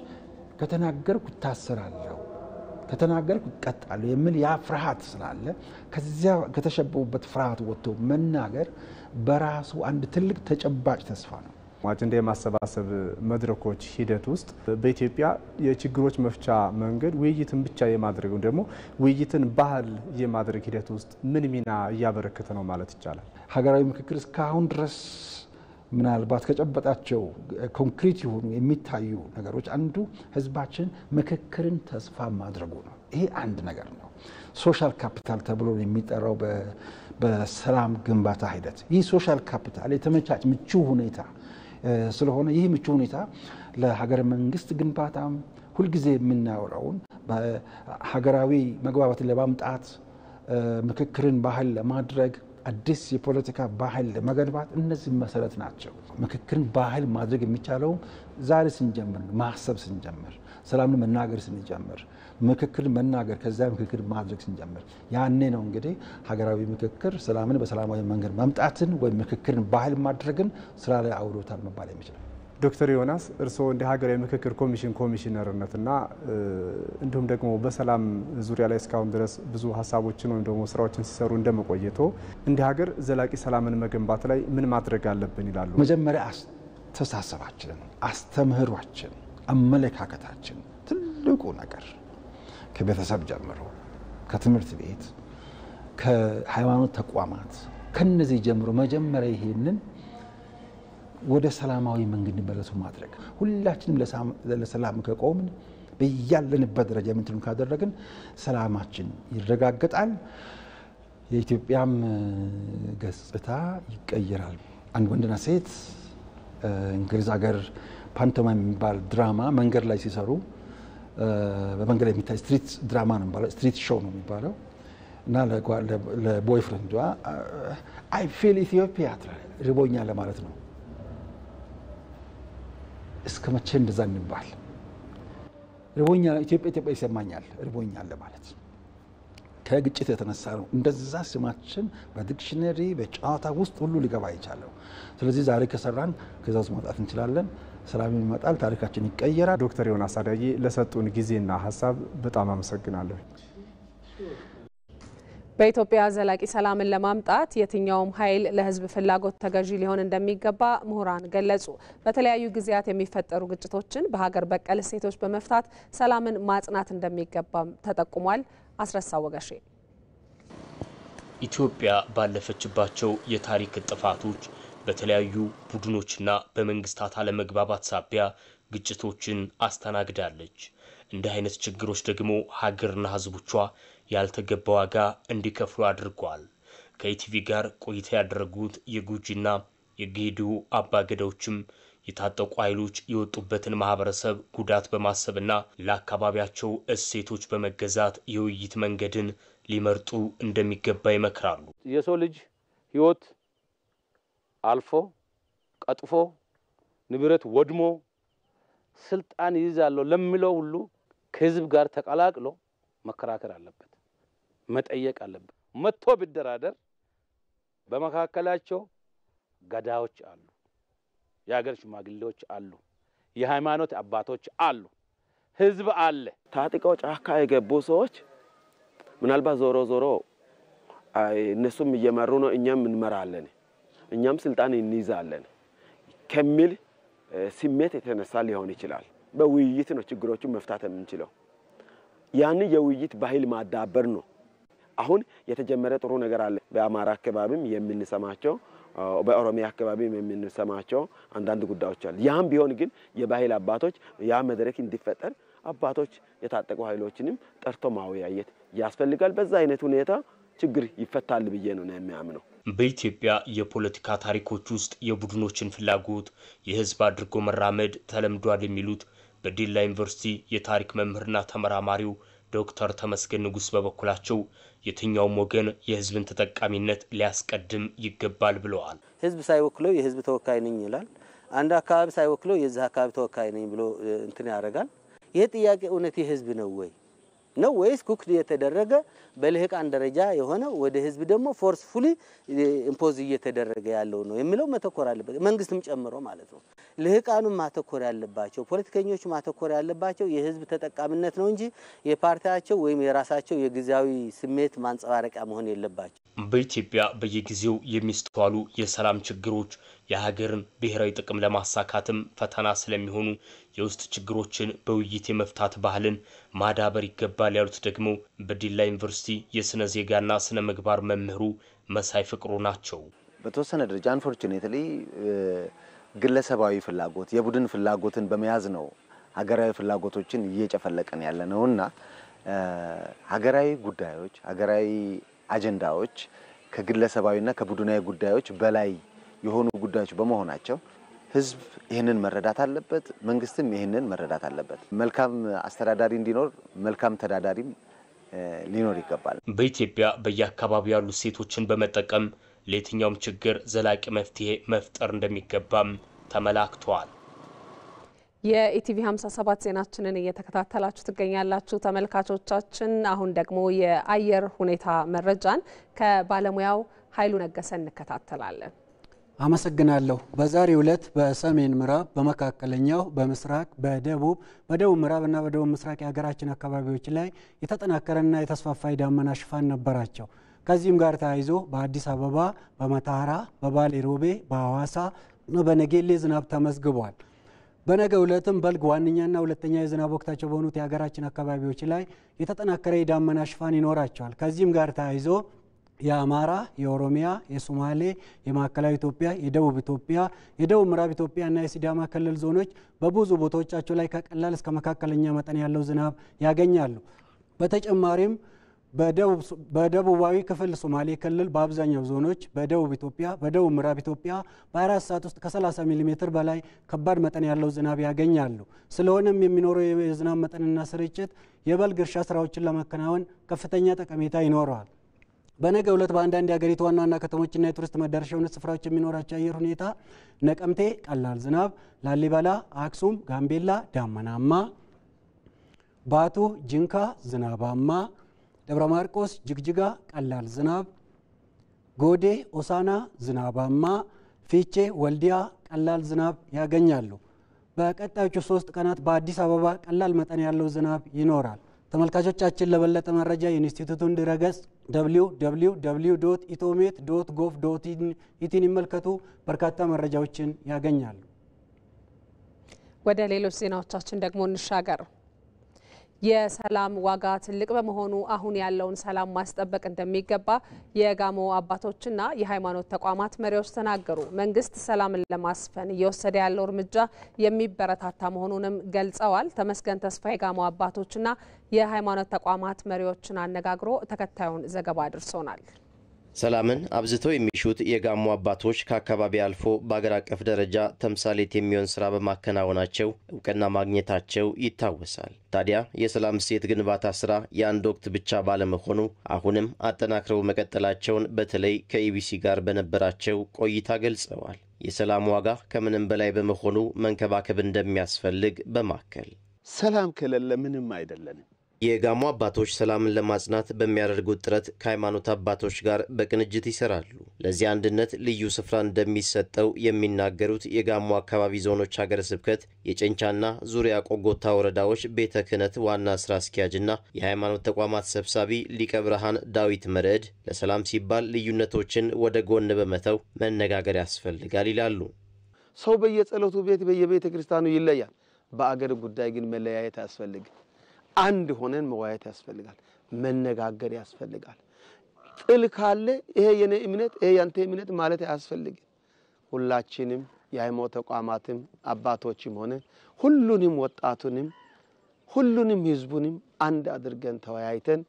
Speaker 25: ከተናገርኩ እታሰራለሁ፣ ከተናገርኩ እቀጣለሁ የሚል ያ ፍርሃት ስላለ ከዚያ ከተሸበቡበት ፍርሃት ወጥቶ መናገር በራሱ አንድ ትልቅ ተጨባጭ ተስፋ ነው።
Speaker 24: አጀንዳ የማሰባሰብ መድረኮች ሂደት ውስጥ በኢትዮጵያ የችግሮች መፍቻ መንገድ ውይይትን ብቻ የማድረግ ደግሞ ውይይትን ባህል የማድረግ ሂደት ውስጥ ምን ሚና እያበረከተ ነው ማለት ይቻላል?
Speaker 25: ሀገራዊ ምክክር እስካሁን ድረስ ምናልባት ከጨበጣቸው ኮንክሪት የሆኑ የሚታዩ ነገሮች አንዱ ህዝባችን ምክክርን ተስፋ ማድረጉ ነው። ይሄ አንድ ነገር ነው። ሶሻል ካፒታል ተብሎ የሚጠራው በሰላም ግንባታ ሂደት ይህ ሶሻል ካፒታል የተመቻች ምቹ ሁኔታ ስለሆነ ይህ ምቹ ሁኔታ ለሀገረ መንግስት ግንባታም ሁልጊዜ የምናወራውን ሀገራዊ መግባባትን ለማምጣት ምክክርን ባህል ለማድረግ አዲስ የፖለቲካ ባህል ለመገንባት እነዚህ መሰረት ናቸው። ምክክርን ባህል ማድረግ የሚቻለው ዛሬ ስንጀምር፣ ማሰብ ስንጀምር፣ ሰላምን መናገር ስንጀምር፣ ምክክርን መናገር ከዛ ምክክር ማድረግ ስንጀምር ያኔ ነው እንግዲህ ሀገራዊ ምክክር ሰላምን በሰላማዊ መንገድ ማምጣትን ወይ ምክክርን ባህል ማድረግን ስራ ላይ አውሎታል መባል የሚችለው።
Speaker 24: ዶክተር ዮናስ እርስዎ እንደ ሀገራዊ ምክክር ኮሚሽን ኮሚሽነርነትና እንዲሁም ደግሞ በሰላም ዙሪያ ላይ እስካሁን ድረስ ብዙ ሀሳቦችን ወይም ደግሞ ስራዎችን ሲሰሩ እንደመቆየቶ እንደ ሀገር ዘላቂ ሰላምን መገንባት ላይ ምን ማድረግ አለብን ይላሉ?
Speaker 25: መጀመሪያ አስተሳሰባችን፣ አስተምህሯችን፣ አመለካከታችን ትልቁ ነገር ከቤተሰብ ጀምሮ ከትምህርት ቤት ከሃይማኖት ተቋማት ከነዚህ ጀምሮ መጀመሪያ ይሄንን ወደ ሰላማዊ መንገድ እንዲመለሱ ማድረግ ሁላችንም ለሰላም ከቆምን በያለንበት ደረጃ ምንትን ካደረግን ሰላማችን ይረጋገጣል። የኢትዮጵያም ገጽታ ይቀየራል። አንድ ወንድና ሴት እንግሊዝ ሀገር ፓንቶማይም የሚባል ድራማ መንገድ ላይ ሲሰሩ በመንገድ ላይ የሚታይ ስትሪት ድራማ ነው የሚባለው፣ ስትሪት ሾው ነው የሚባለው እና ለቦይፍሬንዷ አይ ፊል ኢትዮጵያ ርቦኛል ለማለት ነው። እስከ መቼ እንደዛ እንባል? ርቦኛል ኢትዮጵያ ይሰማኛል ርቦኛል ለማለት ከግጭት የተነሳ ነው እንደዛ ስማችን በዲክሽነሪ በጨዋታ ውስጥ ሁሉ ሊገባ ይቻላል። ስለዚህ ዛሬ ከሰራን ከዛ ውስጥ መውጣት እንችላለን። ሰላም ይመጣል፣ ታሪካችን ይቀየራል።
Speaker 24: ዶክተር ዮናስ አዳዬ ለሰጡን ጊዜና ሀሳብ በጣም አመሰግናለሁ።
Speaker 4: በኢትዮጵያ ዘላቂ ሰላምን ለማምጣት የትኛውም ኃይል ለህዝብ ፍላጎት ተገዢ ሊሆን እንደሚገባ ምሁራን ገለጹ። በተለያዩ ጊዜያት የሚፈጠሩ ግጭቶችን በሀገር በቀል እሴቶች በመፍታት ሰላምን ማጽናት እንደሚገባም ተጠቁሟል። አስረሳ ወገሼ
Speaker 1: ኢትዮጵያ ባለፈችባቸው የታሪክ ጥፋቶች በተለያዩ ቡድኖችና በመንግስታት አለመግባባት ሳቢያ ግጭቶችን አስተናግዳለች። እንዲህ አይነት ችግሮች ደግሞ ሀገርና ህዝቦቿ ያልተገባ ዋጋ እንዲከፍሉ አድርጓል። ከኢቲቪ ጋር ቆይታ ያደረጉት የጉጂና የጌዲዮ አባገዳዎችም የታጠቁ ኃይሎች የወጡበትን ማህበረሰብ ጉዳት በማሰብና ለአካባቢያቸው እሴቶች በመገዛት የውይይት መንገድን ሊመርጡ እንደሚገባ ይመክራሉ።
Speaker 2: የሰው ልጅ ህይወት አልፎ ቀጥፎ ንብረት ወድሞ ስልጣን ይይዛለው ለሚለው ሁሉ ከህዝብ ጋር ተቀላቅሎ መከራከር አለበት፣ መጠየቅ አለበት። መጥቶ ቢደራደር በመካከላቸው ገዳዎች አሉ፣ የሀገር ሽማግሌዎች አሉ፣ የሃይማኖት አባቶች አሉ፣ ህዝብ አለ።
Speaker 3: ታጥቀው ጫካ የገቡ ሰዎች ምናልባት ዞሮ እነሱም እየመሩ ነው፣ እኛም እንመራለን፣ እኛም ስልጣን እንይዛለን ከሚል ስሜት የተነሳ ሊሆን ይችላል። በውይይት ነው ችግሮችን መፍታት የምንችለው። ያን የውይይት ባህል ማዳበር ነው። አሁን የተጀመረ ጥሩ ነገር አለ። በአማራ አካባቢም የምንሰማቸው በኦሮሚያ አካባቢም የምንሰማቸው አንዳንድ ጉዳዮች አሉ። ያም ቢሆን ግን የባህል አባቶች ያ መድረክ እንዲፈጠር አባቶች የታጠቁ ኃይሎችንም ጠርቶ ማወያየት ያስፈልጋል። በዛ አይነት ሁኔታ ችግር ይፈታል ብዬ ነው የሚያምነው።
Speaker 1: በኢትዮጵያ የፖለቲካ ታሪኮች ውስጥ የቡድኖችን ፍላጎት የህዝብ አድርጎ መራመድ ተለምዷል የሚሉት በዲላ ዩኒቨርሲቲ የታሪክ መምህርና ተመራማሪው ዶክተር ተመስገን ንጉስ በበኩላቸው የትኛውም ወገን የህዝብን ተጠቃሚነት ሊያስቀድም ይገባል ብለዋል።
Speaker 5: ህዝብ ሳይወክለው የህዝብ ተወካይ ነኝ ይላል። አንድ አካባቢ ሳይወክለው የዚህ አካባቢ ተወካይ ነኝ ብሎ እንትን ያደርጋል። ይሄ ጥያቄ እውነት የህዝብ ነው ወይስ ኩክድ የተደረገ በልህቃን ደረጃ የሆነ ወደ ህዝብ ደግሞ ፎርስፉሊ ኢምፖዝ እየተደረገ ያለው ነው የሚለው መተኮር አለበት፣ መንግስትም ጨምሮ ማለት ነው። ልህቃኑም ማተኮር ያለባቸው ፖለቲከኞች ማተኮር ያለባቸው የህዝብ ተጠቃሚነት ነው እንጂ የፓርቲያቸው ወይም የራሳቸው የጊዜያዊ ስሜት ማንጸባረቂያ መሆን የለባቸው።
Speaker 1: በኢትዮጵያ በየጊዜው የሚስተዋሉ የሰላም ችግሮች የሀገርን ብሔራዊ ጥቅም ለማሳካትም ፈተና ስለሚሆኑ የውስጥ ችግሮችን በውይይት የመፍታት ባህልን ማዳበር ይገባል ያሉት ደግሞ በዲላ ዩኒቨርሲቲ የስነ ዜጋና ስነ ምግባር መምህሩ መሳይ ፍቅሩ ናቸው።
Speaker 7: በተወሰነ ደረጃ አንፎርቹኔትሊ ግለሰባዊ ፍላጎት የቡድን ፍላጎትን በመያዝ ነው ሀገራዊ ፍላጎቶችን እየጨፈለቀን ያለነውና ሀገራዊ ጉዳዮች ሀገራዊ አጀንዳዎች ከግለሰባዊና ከቡድናዊ ጉዳዮች በላይ የሆኑ ጉዳዮች በመሆናቸው ህዝብ ይሄንን መረዳት አለበት፣ መንግስትም ይሄንን መረዳት አለበት። መልካም አስተዳዳሪ እንዲኖር መልካም ተዳዳሪም ሊኖር ይገባል።
Speaker 1: በኢትዮጵያ በየአካባቢው ያሉ ሴቶችን በመጠቀም ለየትኛውም ችግር ዘላቂ መፍትሄ መፍጠር እንደሚገባም ተመላክቷል።
Speaker 4: የኢቲቪ 57 ዜናችንን እየተከታተላችሁ ትገኛላችሁ ተመልካቾቻችን። አሁን ደግሞ የአየር ሁኔታ መረጃን ከባለሙያው ኃይሉ ነገሰ እንከታተላለን።
Speaker 6: አመሰግናለሁ። በዛሬው ዕለት በሰሜን ምዕራብ፣ በመካከለኛው፣ በምስራቅ፣ በደቡብ ምዕራብና በደቡብ ምስራቅ የሀገራችን አካባቢዎች ላይ የተጠናከረና የተስፋፋ የዳመና ሽፋን ነበራቸው። ከዚህም ጋር ተያይዞ በአዲስ አበባ፣ በመተሃራ፣ በባሌ ሮቤ፣ በሐዋሳ፣ በነጌሌ ዝናብ ተመዝግቧል። በነገው ዕለትም በልግ ዋነኛና ሁለተኛ የዝናብ ወቅታቸው በሆኑት የሀገራችን አካባቢዎች ላይ የተጠናከረ የዳመና ሽፋን ይኖራቸዋል። ከዚህም ጋር ተያይዞ የአማራ፣ የኦሮሚያ፣ የሶማሌ፣ የማዕከላዊ ኢትዮጵያ፣ የደቡብ ኢትዮጵያ፣ የደቡብ ምዕራብ ኢትዮጵያና የሲዳማ ክልል ዞኖች በብዙ ቦታዎቻቸው ላይ ከቀላል እስከ መካከለኛ መጠን ያለው ዝናብ ያገኛሉ። በተጨማሪም በደቡባዊ ክፍል ሶማሌ ክልል በአብዛኛው ዞኖች፣ በደቡብ ኢትዮጵያ፣ በደቡብ ምዕራብ ኢትዮጵያ በ24 ሰዓት ውስጥ ከ30 ሚሊ ሜትር በላይ ከባድ መጠን ያለው ዝናብ ያገኛሉ። ስለሆነም የሚኖረው የዝናብ መጠንና ስርጭት የበልግ እርሻ ስራዎችን ለማከናወን ከፍተኛ ጠቀሜታ ይኖረዋል። በነገ ዕለት በአንዳንድ የሀገሪቱ ዋና ዋና ከተሞችና የቱሪስት መዳረሻ የሆኑ ስፍራዎች የሚኖራቸው አየር ሁኔታ ነቀምቴ ቀላል ዝናብ፣ ላሊበላ፣ አክሱም፣ ጋምቤላ ዳመናማ፣ ባቱ፣ ጅንካ ዝናባማ፣ ደብረ ማርቆስ፣ ጅግጅጋ ቀላል ዝናብ፣ ጎዴ፣ ኦሳና ዝናባማ፣ ፊቼ፣ ወልዲያ ቀላል ዝናብ ያገኛሉ። በቀጣዮቹ 3 ቀናት በአዲስ አበባ ቀላል መጠን ያለው ዝናብ ይኖራል። ተመልካቾቻችን ለበለጠ መረጃ የኢንስቲትዩቱን ድረገጽ www.itomet.gov.in ይመልከቱ። በርካታ መረጃዎችን ያገኛሉ።
Speaker 4: ወደ ሌሎች ዜናዎቻችን ደግሞ እንሻገር። የሰላም ዋጋ ትልቅ በመሆኑ አሁን ያለውን ሰላም ማስጠበቅ እንደሚገባ የጋሞ አባቶችና የሃይማኖት ተቋማት መሪዎች ተናገሩ። መንግስት ሰላምን ለማስፈን እየወሰደ ያለው እርምጃ የሚበረታታ መሆኑንም ገልጸዋል። ተመስገን ተስፋ የጋሞ አባቶችና የሃይማኖት ተቋማት መሪዎችን አነጋግሮ ተከታዩን ዘገባ አድርሶናል።
Speaker 8: ሰላምን አብዝተው የሚሹት የጋሞ አባቶች ከአካባቢ አልፎ በአገር አቀፍ ደረጃ ተምሳሌት የሚሆን ስራ በማከናወናቸው እውቅና ማግኘታቸው ይታወሳል። ታዲያ የሰላም እሴት ግንባታ ስራ የአንድ ወቅት ብቻ ባለመሆኑ አሁንም አጠናክረው መቀጠላቸውን በተለይ ከኢቢሲ ጋር በነበራቸው ቆይታ ገልጸዋል። የሰላም ዋጋ ከምንም በላይ በመሆኑ መንከባከብ እንደሚያስፈልግ በማከል
Speaker 9: ሰላም ከሌለ ምንም አይደለም።
Speaker 8: የጋሞ አባቶች ሰላምን ለማጽናት በሚያደርጉት ጥረት ከሃይማኖት አባቶች ጋር በቅንጅት ይሰራሉ። ለዚህ አንድነት ልዩ ስፍራ እንደሚሰጠው የሚናገሩት የጋሞ አካባቢ ዞኖች ሀገረ ስብከት የጨንቻና ዙሪያ ቆጎታ ወረዳዎች ቤተ ክህነት ዋና ስራ አስኪያጅና የሃይማኖት ተቋማት ሰብሳቢ ሊቀ ብርሃን ዳዊት መርዕድ ለሰላም ሲባል ልዩነቶችን ወደ ጎን በመተው መነጋገር ያስፈልጋል ይላሉ።
Speaker 9: ሰው በየጸሎቱ ቤት በየቤተ ክርስቲያኑ ይለያል። በአገር ጉዳይ ግን መለያየት ያስፈልጋል። አንድ ሆነን መዋየት ያስፈልጋል። መነጋገር ያስፈልጋል። ጥል ካለ ይሄ የኔ እምነት ይሄ ያንተ እምነት ማለት ያስፈልጋል። ሁላችንም የሃይማኖት ተቋማትም አባቶችም ሆነ ሁሉንም ወጣቱንም ሁሉንም ህዝቡንም አንድ አድርገን ተወያይተን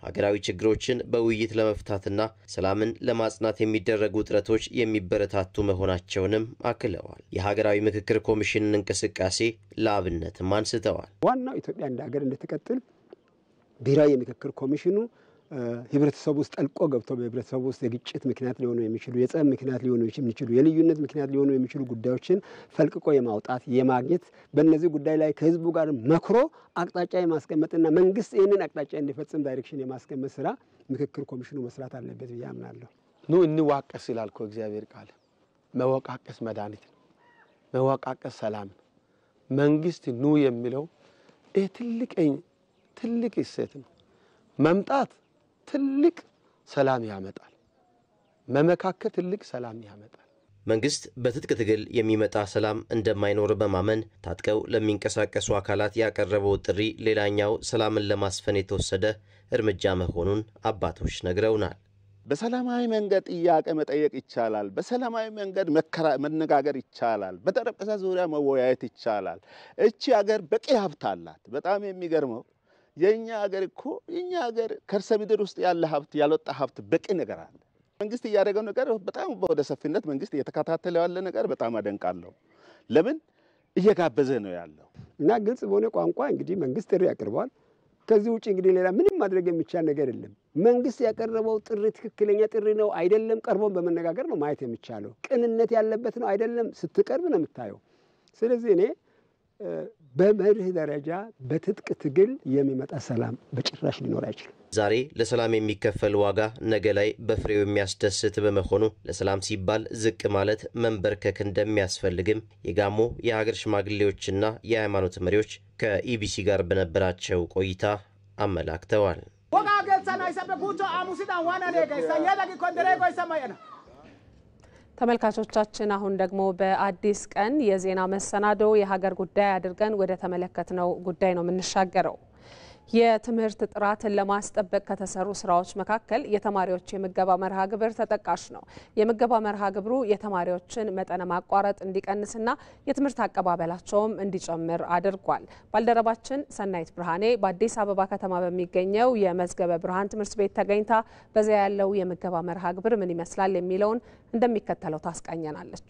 Speaker 8: ሀገራዊ ችግሮችን በውይይት ለመፍታትና ሰላምን ለማጽናት የሚደረጉ ጥረቶች የሚበረታቱ መሆናቸውንም አክለዋል። የሀገራዊ ምክክር ኮሚሽንን እንቅስቃሴ ለአብነትም አንስተዋል።
Speaker 10: ዋናው ኢትዮጵያ እንደ ሀገር እንድትቀጥል ብሔራዊ የምክክር ኮሚሽኑ ህብረተሰቡ ውስጥ ጠልቆ ገብቶ በህብረተሰቡ ውስጥ የግጭት ምክንያት ሊሆኑ የሚችሉ የጸብ ምክንያት ሊሆኑ የሚችሉ የልዩነት ምክንያት ሊሆኑ የሚችሉ ጉዳዮችን ፈልቅቆ የማውጣት የማግኘት በእነዚህ ጉዳይ ላይ ከህዝቡ ጋር መክሮ አቅጣጫ የማስቀመጥና መንግስት ይህንን አቅጣጫ እንዲፈጽም ዳይሬክሽን የማስቀመጥ ስራ ምክክር ኮሚሽኑ መስራት አለበት ብዬ አምናለሁ።
Speaker 9: ኑ እንዋቀስ ይላል እኮ እግዚአብሔር ቃል። መወቃቀስ መድኃኒት ነው። መወቃቀስ ሰላም ነው። መንግስት ኑ የሚለው ይህ ትልቅ እሴት ነው። መምጣት ትልቅ ሰላም ያመጣል። መመካከር ትልቅ ሰላም ያመጣል።
Speaker 8: መንግስት በትጥቅ ትግል የሚመጣ ሰላም እንደማይኖር በማመን ታጥቀው ለሚንቀሳቀሱ አካላት ያቀረበው ጥሪ ሌላኛው ሰላምን ለማስፈን የተወሰደ እርምጃ መሆኑን አባቶች ነግረውናል።
Speaker 9: በሰላማዊ መንገድ ጥያቄ መጠየቅ ይቻላል። በሰላማዊ መንገድ መነጋገር ይቻላል። በጠረጴዛ ዙሪያ መወያየት ይቻላል። እቺ ሀገር በቂ ሀብት አላት። በጣም የሚገርመው የኛ ሀገር እኮ የኛ ሀገር ከርሰ ምድር ውስጥ ያለ ሀብት ያልወጣ ሀብት በቂ ነገር አለ። መንግስት ያደረገው ነገር በጣም ወደ ሰፊነት መንግስት እየተከታተለ ያለ ነገር በጣም አደንቃለሁ። ለምን እየጋበዘ ነው ያለው
Speaker 10: እና ግልጽ በሆነ ቋንቋ እንግዲህ መንግስት ጥሪ ያቀርባል። ከዚህ ውጪ እንግዲህ ሌላ ምንም ማድረግ የሚቻል ነገር የለም። መንግስት ያቀረበው ጥሪ ትክክለኛ ጥሪ ነው አይደለም ቀርቦን በመነጋገር ነው ማየት የሚቻለው ቅንነት ያለበት ነው አይደለም ስትቀርብ ነው የምታየው ስለዚህ እኔ በመርህ ደረጃ በትጥቅ ትግል የሚመጣ ሰላም በጭራሽ ሊኖር አይችልም
Speaker 8: ዛሬ ለሰላም የሚከፈል ዋጋ ነገ ላይ በፍሬው የሚያስደስት በመሆኑ ለሰላም ሲባል ዝቅ ማለት መንበርከክ እንደሚያስፈልግም የጋሞ የሀገር ሽማግሌዎችና የሃይማኖት መሪዎች ከኢቢሲ ጋር በነበራቸው ቆይታ አመላክተዋል
Speaker 4: ተመልካቾቻችን አሁን ደግሞ በአዲስ ቀን የዜና መሰናዶ የሀገር ጉዳይ አድርገን ወደ ተመለከትነው ጉዳይ ነው የምንሻገረው የትምህርት ጥራትን ለማስጠበቅ ከተሰሩ ስራዎች መካከል የተማሪዎች የምገባ መርሃ ግብር ተጠቃሽ ነው የምገባ መርሃ ግብሩ የተማሪዎችን መጠነ ማቋረጥ እንዲቀንስና የትምህርት አቀባበላቸውም እንዲጨምር አድርጓል ባልደረባችን ሰናይት ብርሃኔ በአዲስ አበባ ከተማ በሚገኘው የመዝገበ ብርሃን ትምህርት ቤት ተገኝታ በዚያ ያለው የምገባ መርሃ ግብር ምን ይመስላል የሚለውን እንደሚከተለው ታስቃኘናለች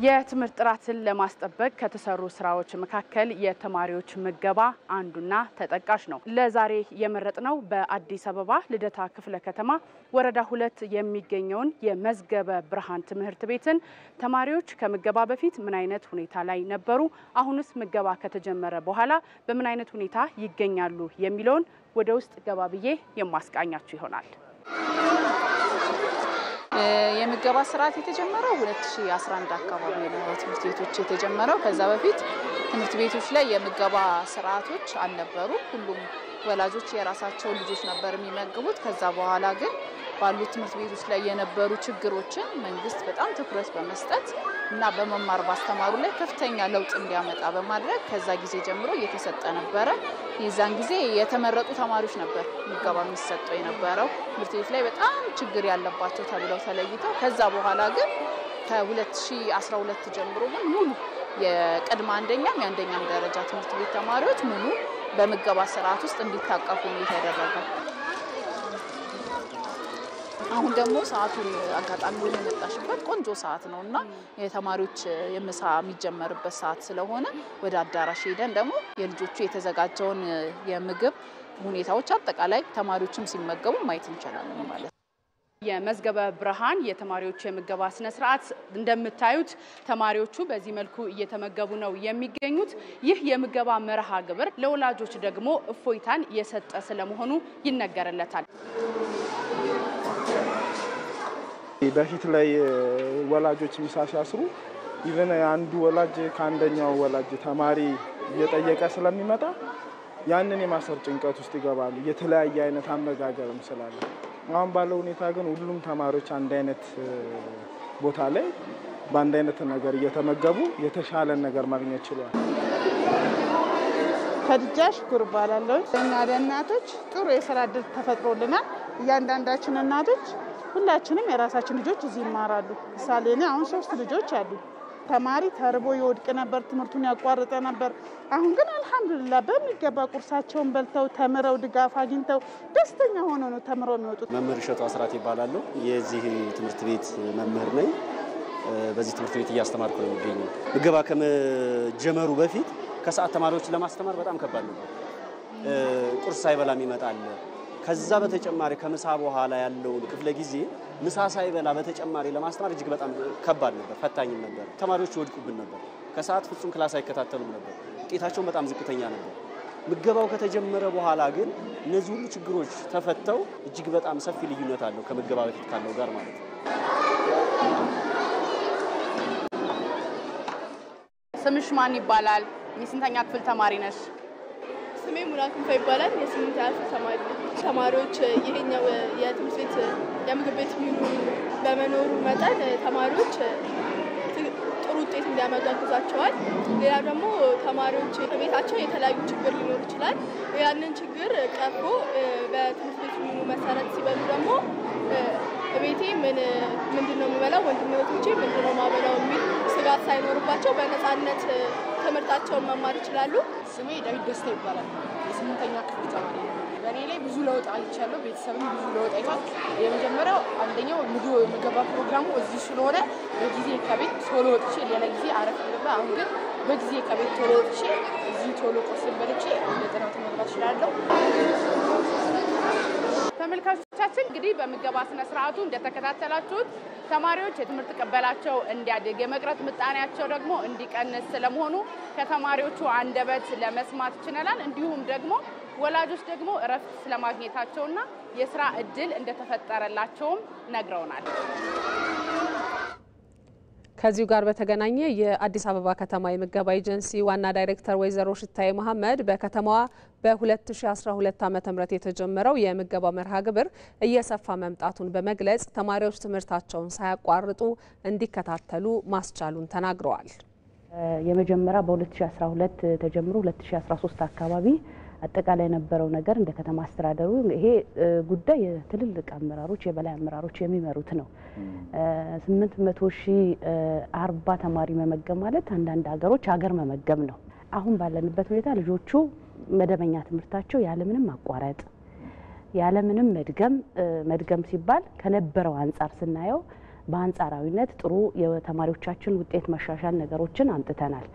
Speaker 11: የትምህርት ጥራትን ለማስጠበቅ ከተሰሩ ስራዎች መካከል የተማሪዎች ምገባ አንዱና ተጠቃሽ ነው ለዛሬ የመረጥነው በአዲስ አበባ ልደታ ክፍለ ከተማ ወረዳ 2 የሚገኘውን የመዝገበ ብርሃን ትምህርት ቤትን ተማሪዎች ከምገባ በፊት ምን አይነት ሁኔታ ላይ ነበሩ አሁንስ ምገባ ከተጀመረ በኋላ በምን አይነት ሁኔታ ይገኛሉ የሚለውን ወደ ውስጥ ገባብዬ የማስቃኛችሁ ይሆናል
Speaker 13: የምገባ ስርዓት የተጀመረው 2011 አካባቢ ነው ትምህርት ቤቶች የተጀመረው ከዛ በፊት ትምህርት ቤቶች ላይ የምገባ ስርዓቶች አልነበሩ ሁሉም ወላጆች የራሳቸው ልጆች ነበር የሚመግቡት ከዛ በኋላ ግን ባሉ ትምህርት ቤቶች ላይ የነበሩ ችግሮችን መንግስት በጣም ትኩረት በመስጠት እና በመማር ማስተማሩ ላይ ከፍተኛ ለውጥ እንዲያመጣ በማድረግ ከዛ ጊዜ ጀምሮ እየተሰጠ ነበር የዛን ጊዜ የተመረጡ ተማሪዎች ነበር ምገባ የሚሰጠው የነበረው ትምህርት ቤት ላይ በጣም ችግር ያለባቸው ተብለው ተለይተው ከዛ በኋላ ግን ከ2012 ጀምሮ ግን ሙሉ የቀድማ አንደኛም የአንደኛም ደረጃ ትምህርት ቤት ተማሪዎች ሙሉ በምገባ ስርዓት ውስጥ እንዲታቀፉ ነው የተደረገው አሁን ደግሞ ሰዓቱን አጋጣሚ የመጣሽበት ቆንጆ ሰዓት ነውና የተማሪዎች የምሳ የሚጀመርበት ሰዓት ስለሆነ ወደ አዳራሽ ሄደን ደግሞ የልጆቹ የተዘጋጀውን የምግብ ሁኔታዎች አጠቃላይ ተማሪዎችም ሲመገቡ ማየት እንችላለን ማለት
Speaker 11: የመዝገበ ብርሃን የተማሪዎች የምገባ ስነ ስርዓት እንደምታዩት ተማሪዎቹ በዚህ መልኩ እየተመገቡ ነው የሚገኙት ይህ የምገባ መርሃ ግብር ለወላጆች ደግሞ እፎይታን የሰጠ ስለመሆኑ ይነገርለታል
Speaker 14: በፊት ላይ ወላጆች ምሳ ሲያስሩ ኢቨን አንዱ ወላጅ ከአንደኛው ወላጅ ተማሪ እየጠየቀ ስለሚመጣ ያንን የማሰር ጭንቀት ውስጥ ይገባሉ የተለያየ አይነት አመጋገብም ስላለ አሁን ባለው ሁኔታ ግን ሁሉም ተማሪዎች አንድ አይነት ቦታ ላይ በአንድ አይነት ነገር እየተመገቡ የተሻለ ነገር ማግኘት ይችላል
Speaker 15: ከድጃሽ ኩርባላለው እኛ ለእናቶች ጥሩ የሥራ ዕድል ተፈጥሮልናል እያንዳንዳችን እናቶች ሁላችንም የራሳችን ልጆች እዚህ ይማራሉ ምሳሌ እኔ አሁን 3 ልጆች አሉ ተማሪ ተርቦ ይወድቅ ነበር ትምህርቱን ያቋርጠ ነበር አሁን ግን አልহামዱሊላህ በሚገባ ቁርሳቸውን በልተው ተምረው ድጋፍ አግኝተው ደስተኛ ሆነው ነው ተምረው የሚወጡት
Speaker 16: መምህር ሸቱ አስራት ይባላሉ የዚህ ትምህርት ቤት መምህር ነኝ በዚህ ትምህርት ቤት እያስተማርኩ ነው የሚገኘው ምገባ ከመጀመሩ በፊት ከሰዓት ተማሪዎች ለማስተማር በጣም ከባድ ነበር ቁርስ ሳይበላም ይመጣል ከዛ በተጨማሪ ከምሳ በኋላ ያለው ክፍለ ጊዜ ምሳ ሳይበላ በተጨማሪ ለማስተማር እጅግ በጣም ከባድ ነበር ፈታኝ ነበር ተማሪዎች ወድቁብን ነበር ከሰዓት ፍጹም ክላስ አይከታተሉም ነበር ውጤታቸው በጣም ዝቅተኛ ነበር ምገባው ከተጀመረ በኋላ ግን እነዚህ ሁሉ ችግሮች ተፈተው እጅግ በጣም ሰፊ ልዩነት አለው ከምገባ በፊት ካለው ጋር ማለት ነው
Speaker 11: ስምሽ ማን ይባላል የስንተኛ ክፍል ተማሪ ነሽ
Speaker 26: ስሜ ሙራክም ይባላል የስምንተኛ ክፍል ተማሪ ተማሪዎች ይሄኛው የትምህርት ቤት የምግብ ቤት ሚሉ በመኖሩ መጠን ተማሪዎች ጥሩ ውጤት እንዲያመጡ አግዛቸዋል ሌላ ደግሞ ተማሪዎች በቤታቸው የተለያዩ ችግር ሊኖር ይችላል ያንን ችግር ቀርፎ በትምህርት ቤት ሚሉ መሰረት ሲበሉ ደግሞ ቤቴ ምንድነው የሚበላው ወንድሞቼ ምንድነው ማበላው የሚል ስጋት ሳይኖርባቸው በነፃነት ትምህርታቸውን መማር ይችላሉ
Speaker 27: ስሜ ዳዊት ደስታ ይባላል የስምንተኛ ክፍል ተማሪ ነኝ በእኔ ላይ ብዙ ለውጥ አይቻለሁ ቤተሰብም ብዙ ለውጥ አይቷል የመጀመሪያው አንደኛው ምገባ ፕሮግራሙ እዚህ ስለሆነ በጊዜ ከቤት ቶሎ ወጥቼ ሌላ ጊዜ አረፍ ነበር አሁን ግን በጊዜ ከቤት ቶሎ ወጥቼ እዚህ ቶሎ ቁርስ በልቼ ወደ ጥናት መግባት እችላለሁ
Speaker 11: ተመልካቾቻችን እንግዲህ በምገባ ስነ ስርዓቱ እንደተከታተላችሁት ተማሪዎች የትምህርት ቅበላቸው እንዲያድግ የመቅረት ምጣኔያቸው ደግሞ እንዲቀንስ ስለመሆኑ ከተማሪዎቹ አንደበት ለመስማት ችለናል። እንዲሁም ደግሞ ወላጆች ደግሞ እረፍት ስለማግኘታቸውና የስራ እድል እንደተፈጠረላቸውም ነግረውናል።
Speaker 4: ከዚሁ ጋር በተገናኘ የአዲስ አበባ ከተማ የምገባ ኤጀንሲ ዋና ዳይሬክተር ወይዘሮ ሽታይ መሐመድ በከተማዋ በ2012 ዓ.ም የተጀመረው የምገባ መርሃ ግብር እየሰፋ መምጣቱን በመግለጽ ተማሪዎች ትምህርታቸውን ሳያቋርጡ እንዲከታተሉ ማስቻሉን ተናግረዋል።
Speaker 12: የመጀመሪያ በ2012 ተጀምሮ 2013 አካባቢ አጠቃላይ የነበረው ነገር እንደ ከተማ አስተዳደሩ ይሄ ጉዳይ ትልልቅ አመራሮች የበላይ አመራሮች የሚመሩት ነው። 840 ተማሪ መመገብ ማለት አንዳንድ ሀገሮች ሀገር መመገብ ነው። አሁን ባለንበት ሁኔታ ልጆቹ መደበኛ ትምህርታቸው ያለምንም ማቋረጥ ያለምንም መድገም ሲባል ከነበረው አንጻር ስናየው በአንጻራዊነት ጥሩ የተማሪዎቻችን ውጤት መሻሻል ነገሮችን አምጥተናል።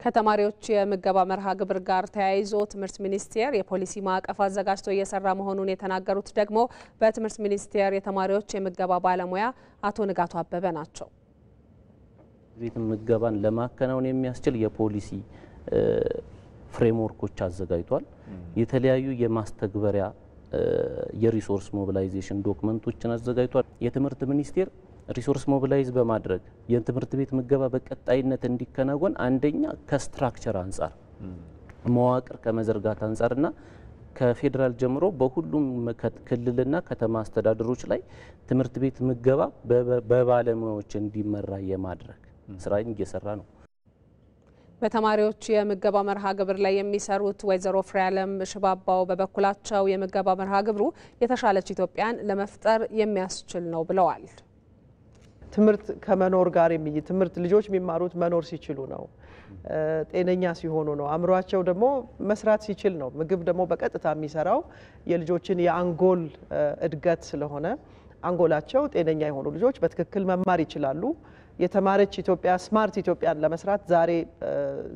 Speaker 4: ከተማሪዎች የምገባ መርሃ ግብር ጋር ተያይዞ ትምህርት ሚኒስቴር የፖሊሲ ማዕቀፍ አዘጋጅቶ እየሰራ መሆኑን የተናገሩት ደግሞ በትምህርት ሚኒስቴር የተማሪዎች የምገባ ባለሙያ አቶ ንጋቱ አበበ ናቸው።
Speaker 17: ቤት ምገባን ለማከናወን የሚያስችል የፖሊሲ ፍሬምወርኮች አዘጋጅቷል። የተለያዩ የማስተግበሪያ የሪሶርስ ሞቢላይዜሽን ዶክመንቶችን አዘጋጅቷል። የትምህርት ሚኒስቴር ሪሶርስ ሞቢላይዝ በማድረግ የትምህርት ቤት ምገባ በቀጣይነት እንዲከናወን አንደኛ ከስትራክቸር አንጻር መዋቅር ከመዘርጋት አንጻርና ከፌደራል ጀምሮ በሁሉም ክልልና ከተማ አስተዳደሮች ላይ ትምህርት ቤት ምገባ በባለሙያዎች እንዲመራ የማድረግ ስራ እየሰራ ነው።
Speaker 4: በተማሪዎች የምገባ መርሃ ግብር ላይ የሚሰሩት ወይዘሮ ፍሬዓለም ሽባባው በበኩላቸው የምገባ መርሃ ግብሩ የተሻለች ኢትዮጵያን ለመፍጠር የሚያስችል ነው ብለዋል።
Speaker 18: ትምህርት ከመኖር ጋር ትምህርት ልጆች የሚማሩት መኖር ሲችሉ ነው። ጤነኛ ሲሆኑ ነው። አእምሯቸው ደግሞ መስራት ሲችል ነው። ምግብ ደግሞ በቀጥታ የሚሰራው የልጆችን የአንጎል እድገት ስለሆነ አንጎላቸው ጤነኛ የሆኑ ልጆች በትክክል መማር ይችላሉ። የተማረች ኢትዮጵያ ስማርት ኢትዮጵያን ለመስራት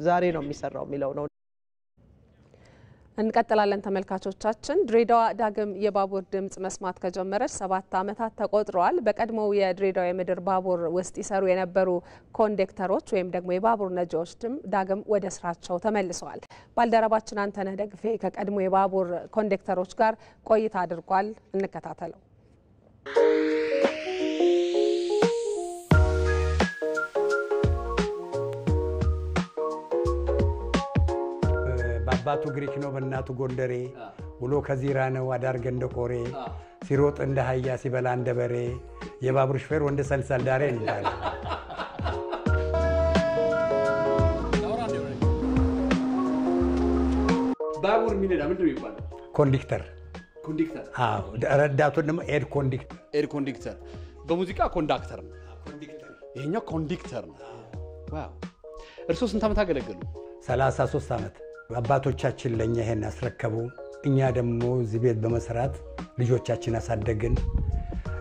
Speaker 18: ዛሬ ነው የሚሰራው የሚለው ነው።
Speaker 4: እንቀጥላለን ተመልካቾቻችን። ድሬዳዋ ዳግም የባቡር ድምጽ መስማት ከጀመረች 7 ዓመታት ተቆጥረዋል። በቀድሞው የድሬዳዋ የምድር ባቡር ውስጥ ይሰሩ የነበሩ ኮንዳክተሮች ወይም ደግሞ የባቡር ነጂዎች ዳግም ወደ ስራቸው ተመልሰዋል። ባልደረባችን አንተነህ ደግፌ ከቀድሞ የባቡር ኮንዳክተሮች ጋር ቆይታ አድርጓል። እንከታተለው።
Speaker 19: አባቱ ግሪክ ነው በእናቱ ጎንደሬ ውሎ ከዚራ ነው አዳር ገንደ ቆሬ ሲሮጥ እንደ አህያ ሲበላ እንደ በሬ የባቡር ሹፌር ወንደ ሰልሰል ዳሬ እንላል።
Speaker 20: ባቡር ሚነዳ ምንድነው የሚባለው?
Speaker 19: ኮንዳክተር። አዎ ረዳቱ ደግሞ ኤር
Speaker 20: ኮንዳክተር። በሙዚቃ ኮንዳክተር ነው። ይሄኛው ኮንዳክተር ነው። ዋው! እርሶ ስንት ዓመት አገለገሉ?
Speaker 19: 33 ዓመት። አባቶቻችን ለኛ ይሄን አስረከቡ። እኛ ደግሞ እዚህ ቤት በመስራት ልጆቻችን አሳደግን።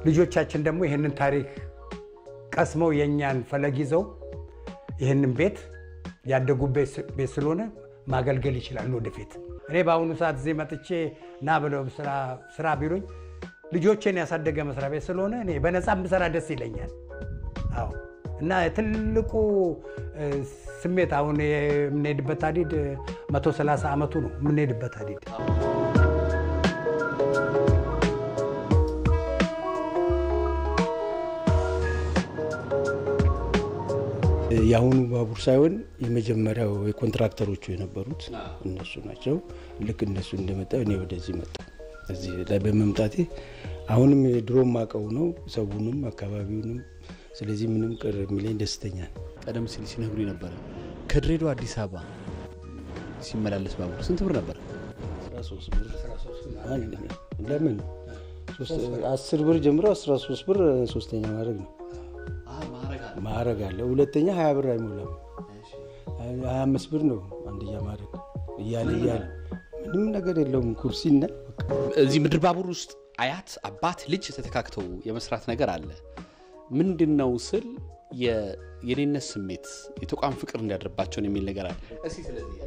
Speaker 19: ልጆቻችን ደግሞ ይሄንን ታሪክ ቀስመው የኛን ፈለግ ይዘው ይሄንን ቤት ያደጉበት ቤት ስለሆነ ማገልገል ይችላሉ ወደፊት። እኔ በአሁኑ ሰዓት እዚህ መጥቼ ና ብለው ስራ ቢሉኝ ልጆችን ያሳደገ መስሪያ ቤት ስለሆነ እኔ በነፃ ብሰራ ደስ ይለኛል። አዎ እና ትልቁ ስሜት አሁን የምንሄድበት ሀዲድ 130 ዓመቱ ነው የምንሄድበት ሀዲድ።
Speaker 21: የአሁኑ ባቡር ሳይሆን የመጀመሪያው የኮንትራክተሮቹ የነበሩት እነሱ ናቸው። ልክ እነሱ እንደመጣ እኔ ወደዚህ መጣ። እዚህ ላይ በመምጣቴ አሁንም ድሮም አቀው ነው ሰውንም አካባቢውንም። ስለዚህ ምንም ቅር የሚለኝ ደስተኛ ነኝ።
Speaker 20: ቀደም ሲል ሲነግሩ ነበር ከድሬዳዋ አዲስ አበባ ሲመላለስ ባቡር ስንት ብር ነበር?
Speaker 21: 13 ብር። ለምን 10 ብር ጀምሮ 13 ብር ሶስተኛ ማድረግ ነው። ማረግ አለ። ሁለተኛ 20 ብር አይሞላም። 25 ብር ነው አንደኛ ማድረግ እያለ ምንም ነገር የለውም። ኩርሲና
Speaker 20: እዚህ ምድር ባቡር ውስጥ አያት አባት ልጅ ተተካክተው የመስራት ነገር አለ። ምንድነው ስል የኔነት ስሜት የተቋም ፍቅር እንዲያድርባቸው የሚል ነገር አለ። እስቲ ስለዚህ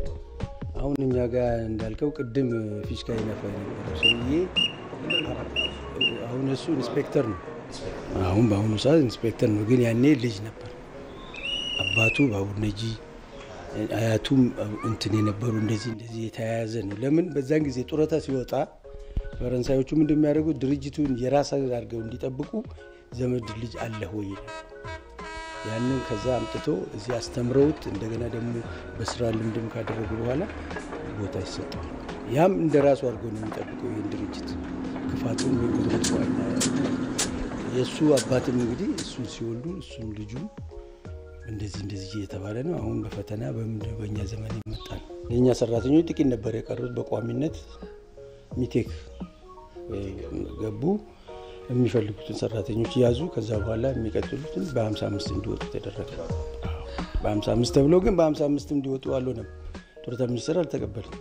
Speaker 21: አሁን እኛ ጋር እንዳልከው ቅድም ፊሽካ ይነፋ ሰውዬ አሁን እሱ ኢንስፔክተር ነው። አሁን በአሁኑ ሰዓት ኢንስፔክተር ነው፣ ግን ያኔ ልጅ ነበር። አባቱ ባቡር ነጂ አያቱም እንትን የነበሩ እንደዚህ የተያያዘ ነው። ለምን በዛን ጊዜ ጡረታ ሲወጣ ፈረንሳዮቹ ምንድን የሚያደርጉት ድርጅቱን የራስ አድርገው እንዲጠብቁ ዘመድ ልጅ አለ ወይ ያንን ከዛ አምጥቶ እዚህ አስተምረውት እንደገና ደግሞ በስራ ልምድም ካደረጉ በኋላ ቦታ ይሰጣል። ያም እንደራሱ አድርገው ነው የሚጠብቀው ይህን ድርጅት ክፋቱን ወይም የእሱ አባትም እንግዲህ እሱን ሲወልዱ እሱም ልጁ እንደዚህ እየተባለ ነው። አሁን በፈተና በእኛ ዘመን የመጣ ነው። የእኛ ሰራተኞች ጥቂት ነበር የቀሩት። በቋሚነት ሚቴክ ገቡ። የሚፈልጉትን ሰራተኞች ያዙ። ከዛ በኋላ የሚቀጥሉትን በ55 እንዲወጡ ተደረገ። በ55 ተብሎ ግን በ55 እንዲወጡ አልሆነም። ጡረታ ሚኒስቴር አልተቀበለም።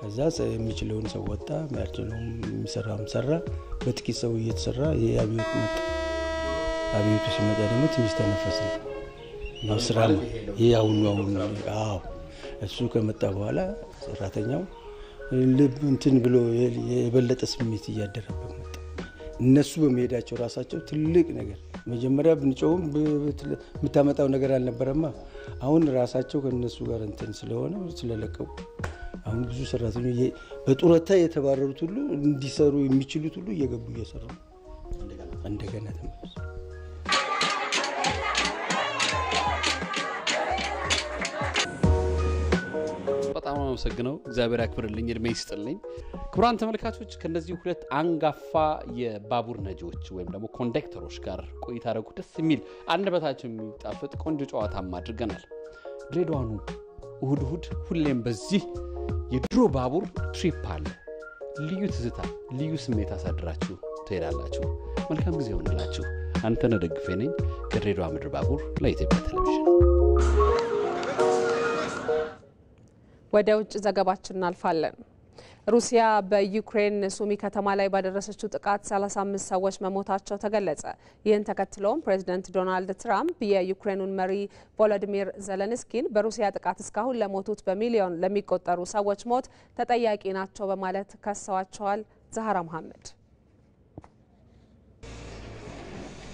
Speaker 21: ከዛ የሚችለውን ሰው ወጣ፣ የሚያልችለውን የሚሰራም ሰራ። በጥቂት ሰው እየተሰራ ይሄ አብዮት መጣ። አብዮቱ ሲመጣ ደግሞ ትንሽ ተነፈሰ ነው ስራ ነው ይሄ አሁን እሱ ከመጣ በኋላ ሰራተኛው ልብ እንትን ብሎ የበለጠ ስሜት እያደረበት መጣ። እነሱ በመሄዳቸው ራሳቸው ትልቅ ነገር መጀመሪያ ብንጮውም የምታመጣው ነገር አልነበረማ። አሁን ራሳቸው ከነሱ ጋር እንትን ስለሆነ ስለለቀቁ አሁን ብዙ ሰራተኞች በጡረታ የተባረሩት ሁሉ እንዲሰሩ የሚችሉት ሁሉ እየገቡ እየሰሩ እንደገና ተመለሱ።
Speaker 20: በጣም አመሰግናለሁ። እግዚአብሔር ያክብርልኝ፣ እድሜ ይስጥልኝ። ክቡራን ተመልካቾች ከነዚህ ሁለት አንጋፋ የባቡር ነጂዎች ወይም ደግሞ ኮንዳክተሮች ጋር ቆይታ አደረጉ። ደስ የሚል አንደበታቸው የሚጣፍጥ ቆንጆ ጨዋታም አድርገናል። ድሬዳዋኑ እሁድ ሁሌም በዚህ የድሮ ባቡር ትሪፕ አለ። ልዩ ትዝታ፣ ልዩ ስሜት አሳድራችሁ ትሄዳላችሁ። መልካም ጊዜ ይሆንላችሁ። አንተነህ ደግፌ ነኝ ከድሬዳዋ ምድር ባቡር ለኢትዮጵያ ቴሌቪዥን።
Speaker 4: ወደ ውጭ ዘገባችን እናልፋለን። ሩሲያ በዩክሬን ሱሚ ከተማ ላይ ባደረሰችው ጥቃት 35 ሰዎች መሞታቸው ተገለጸ። ይህን ተከትሎም ፕሬዚዳንት ዶናልድ ትራምፕ የዩክሬኑን መሪ ቮሎዲሚር ዘለንስኪን በሩሲያ ጥቃት እስካሁን ለሞቱት በሚሊዮን ለሚቆጠሩ ሰዎች ሞት ተጠያቂ ናቸው በማለት ከሰዋቸዋል። ዛህራ መሐመድ።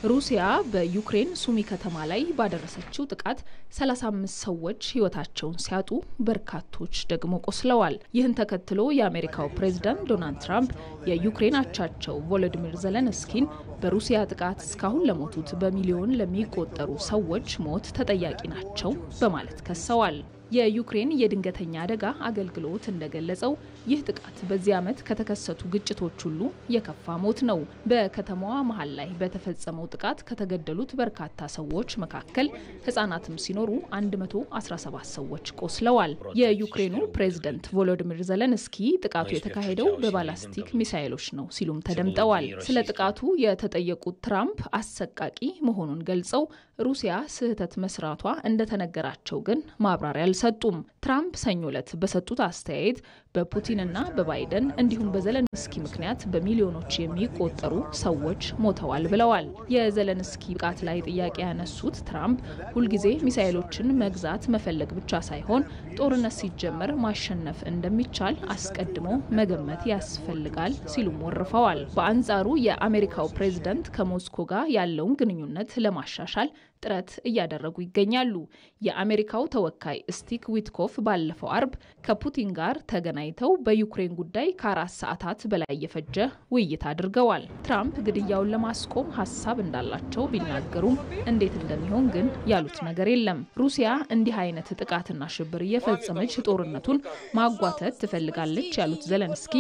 Speaker 2: ሩሲያ በዩክሬን ሱሚ ከተማ ላይ ባደረሰችው ጥቃት 35 ሰዎች ሕይወታቸውን ሲያጡ በርካቶች ደግሞ ቆስለዋል። ይህን ተከትሎ የአሜሪካው ፕሬዝዳንት ዶናልድ ትራምፕ የዩክሬን አቻቸው ቮሎዲሚር ዘለንስኪን በሩሲያ ጥቃት እስካሁን ለሞቱት በሚሊዮን ለሚቆጠሩ ሰዎች ሞት ተጠያቂ ናቸው በማለት ከሰዋል። የዩክሬን የድንገተኛ አደጋ አገልግሎት እንደገለጸው ይህ ጥቃት በዚህ ዓመት ከተከሰቱ ግጭቶች ሁሉ የከፋ ሞት ነው። በከተማዋ መሃል ላይ በተፈጸመው ጥቃት ከተገደሉት በርካታ ሰዎች መካከል ህጻናትም ሲኖሩ 117 ሰዎች ቆስለዋል። የዩክሬኑ ፕሬዝዳንት ቮሎዲሚር ዘለንስኪ ጥቃቱ የተካሄደው በባላስቲክ ሚሳኤሎች ነው ሲሉም ተደምጠዋል። ስለ ጥቃቱ የተጠየቁት ትራምፕ አሰቃቂ መሆኑን ገልጸው ሩሲያ ስህተት መስራቷ እንደተነገራቸው ግን ማብራሪያ አልሰጡም። ትራምፕ ሰኞ ዕለት በሰጡት አስተያየት በፑቲንና በባይደን እንዲሁም በዘለንስኪ ምክንያት በሚሊዮኖች የሚቆጠሩ ሰዎች ሞተዋል ብለዋል። የዘለንስኪ ጥቃት ላይ ጥያቄ ያነሱት ትራምፕ ሁልጊዜ ሚሳኤሎችን መግዛት መፈለግ ብቻ ሳይሆን ጦርነት ሲጀመር ማሸነፍ እንደሚቻል አስቀድሞ መገመት ያስፈልጋል ሲሉም ወርፈዋል። በአንጻሩ የአሜሪካው ፕሬዝዳንት ከሞስኮ ጋር ያለውን ግንኙነት ለማሻሻል ጥረት እያደረጉ ይገኛሉ። የአሜሪካው ተወካይ ስቲቭ ዊትኮፍ ባለፈው አርብ ከፑቲን ጋር ተገናኝተው በዩክሬን ጉዳይ ከ4 ሰዓታት በላይ የፈጀ ውይይት አድርገዋል። ትራምፕ ግድያውን ለማስቆም ሀሳብ እንዳላቸው ቢናገሩም እንዴት እንደሚሆን ግን ያሉት ነገር የለም። ሩሲያ እንዲህ አይነት ጥቃትና ሽብር እየፈጸመች ጦርነቱን ማጓተት ትፈልጋለች ያሉት ዘለንስኪ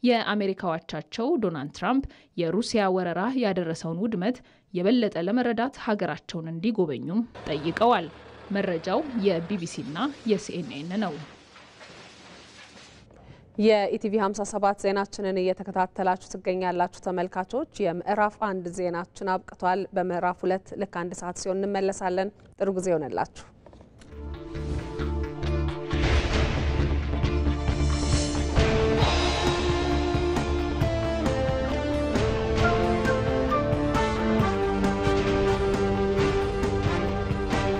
Speaker 2: የአሜሪካው አቻቸው ዶናልድ ትራምፕ የሩሲያ ወረራ ያደረሰውን ውድመት የበለጠ ለመረዳት ሀገራቸውን እንዲጎበኙም ጠይቀዋል። መረጃው የቢቢሲና የሲኤንኤን ነው።
Speaker 4: የኢቲቪ 57 ዜናችንን እየተከታተላችሁ ትገኛላችሁ ተመልካቾች። የምዕራፍ 1 ዜናችን አብቅቷል። በምዕራፍ 2 ልክ 1 ሰዓት ሲሆን እንመለሳለን። ጥሩ ጊዜ ይሆነላችሁ።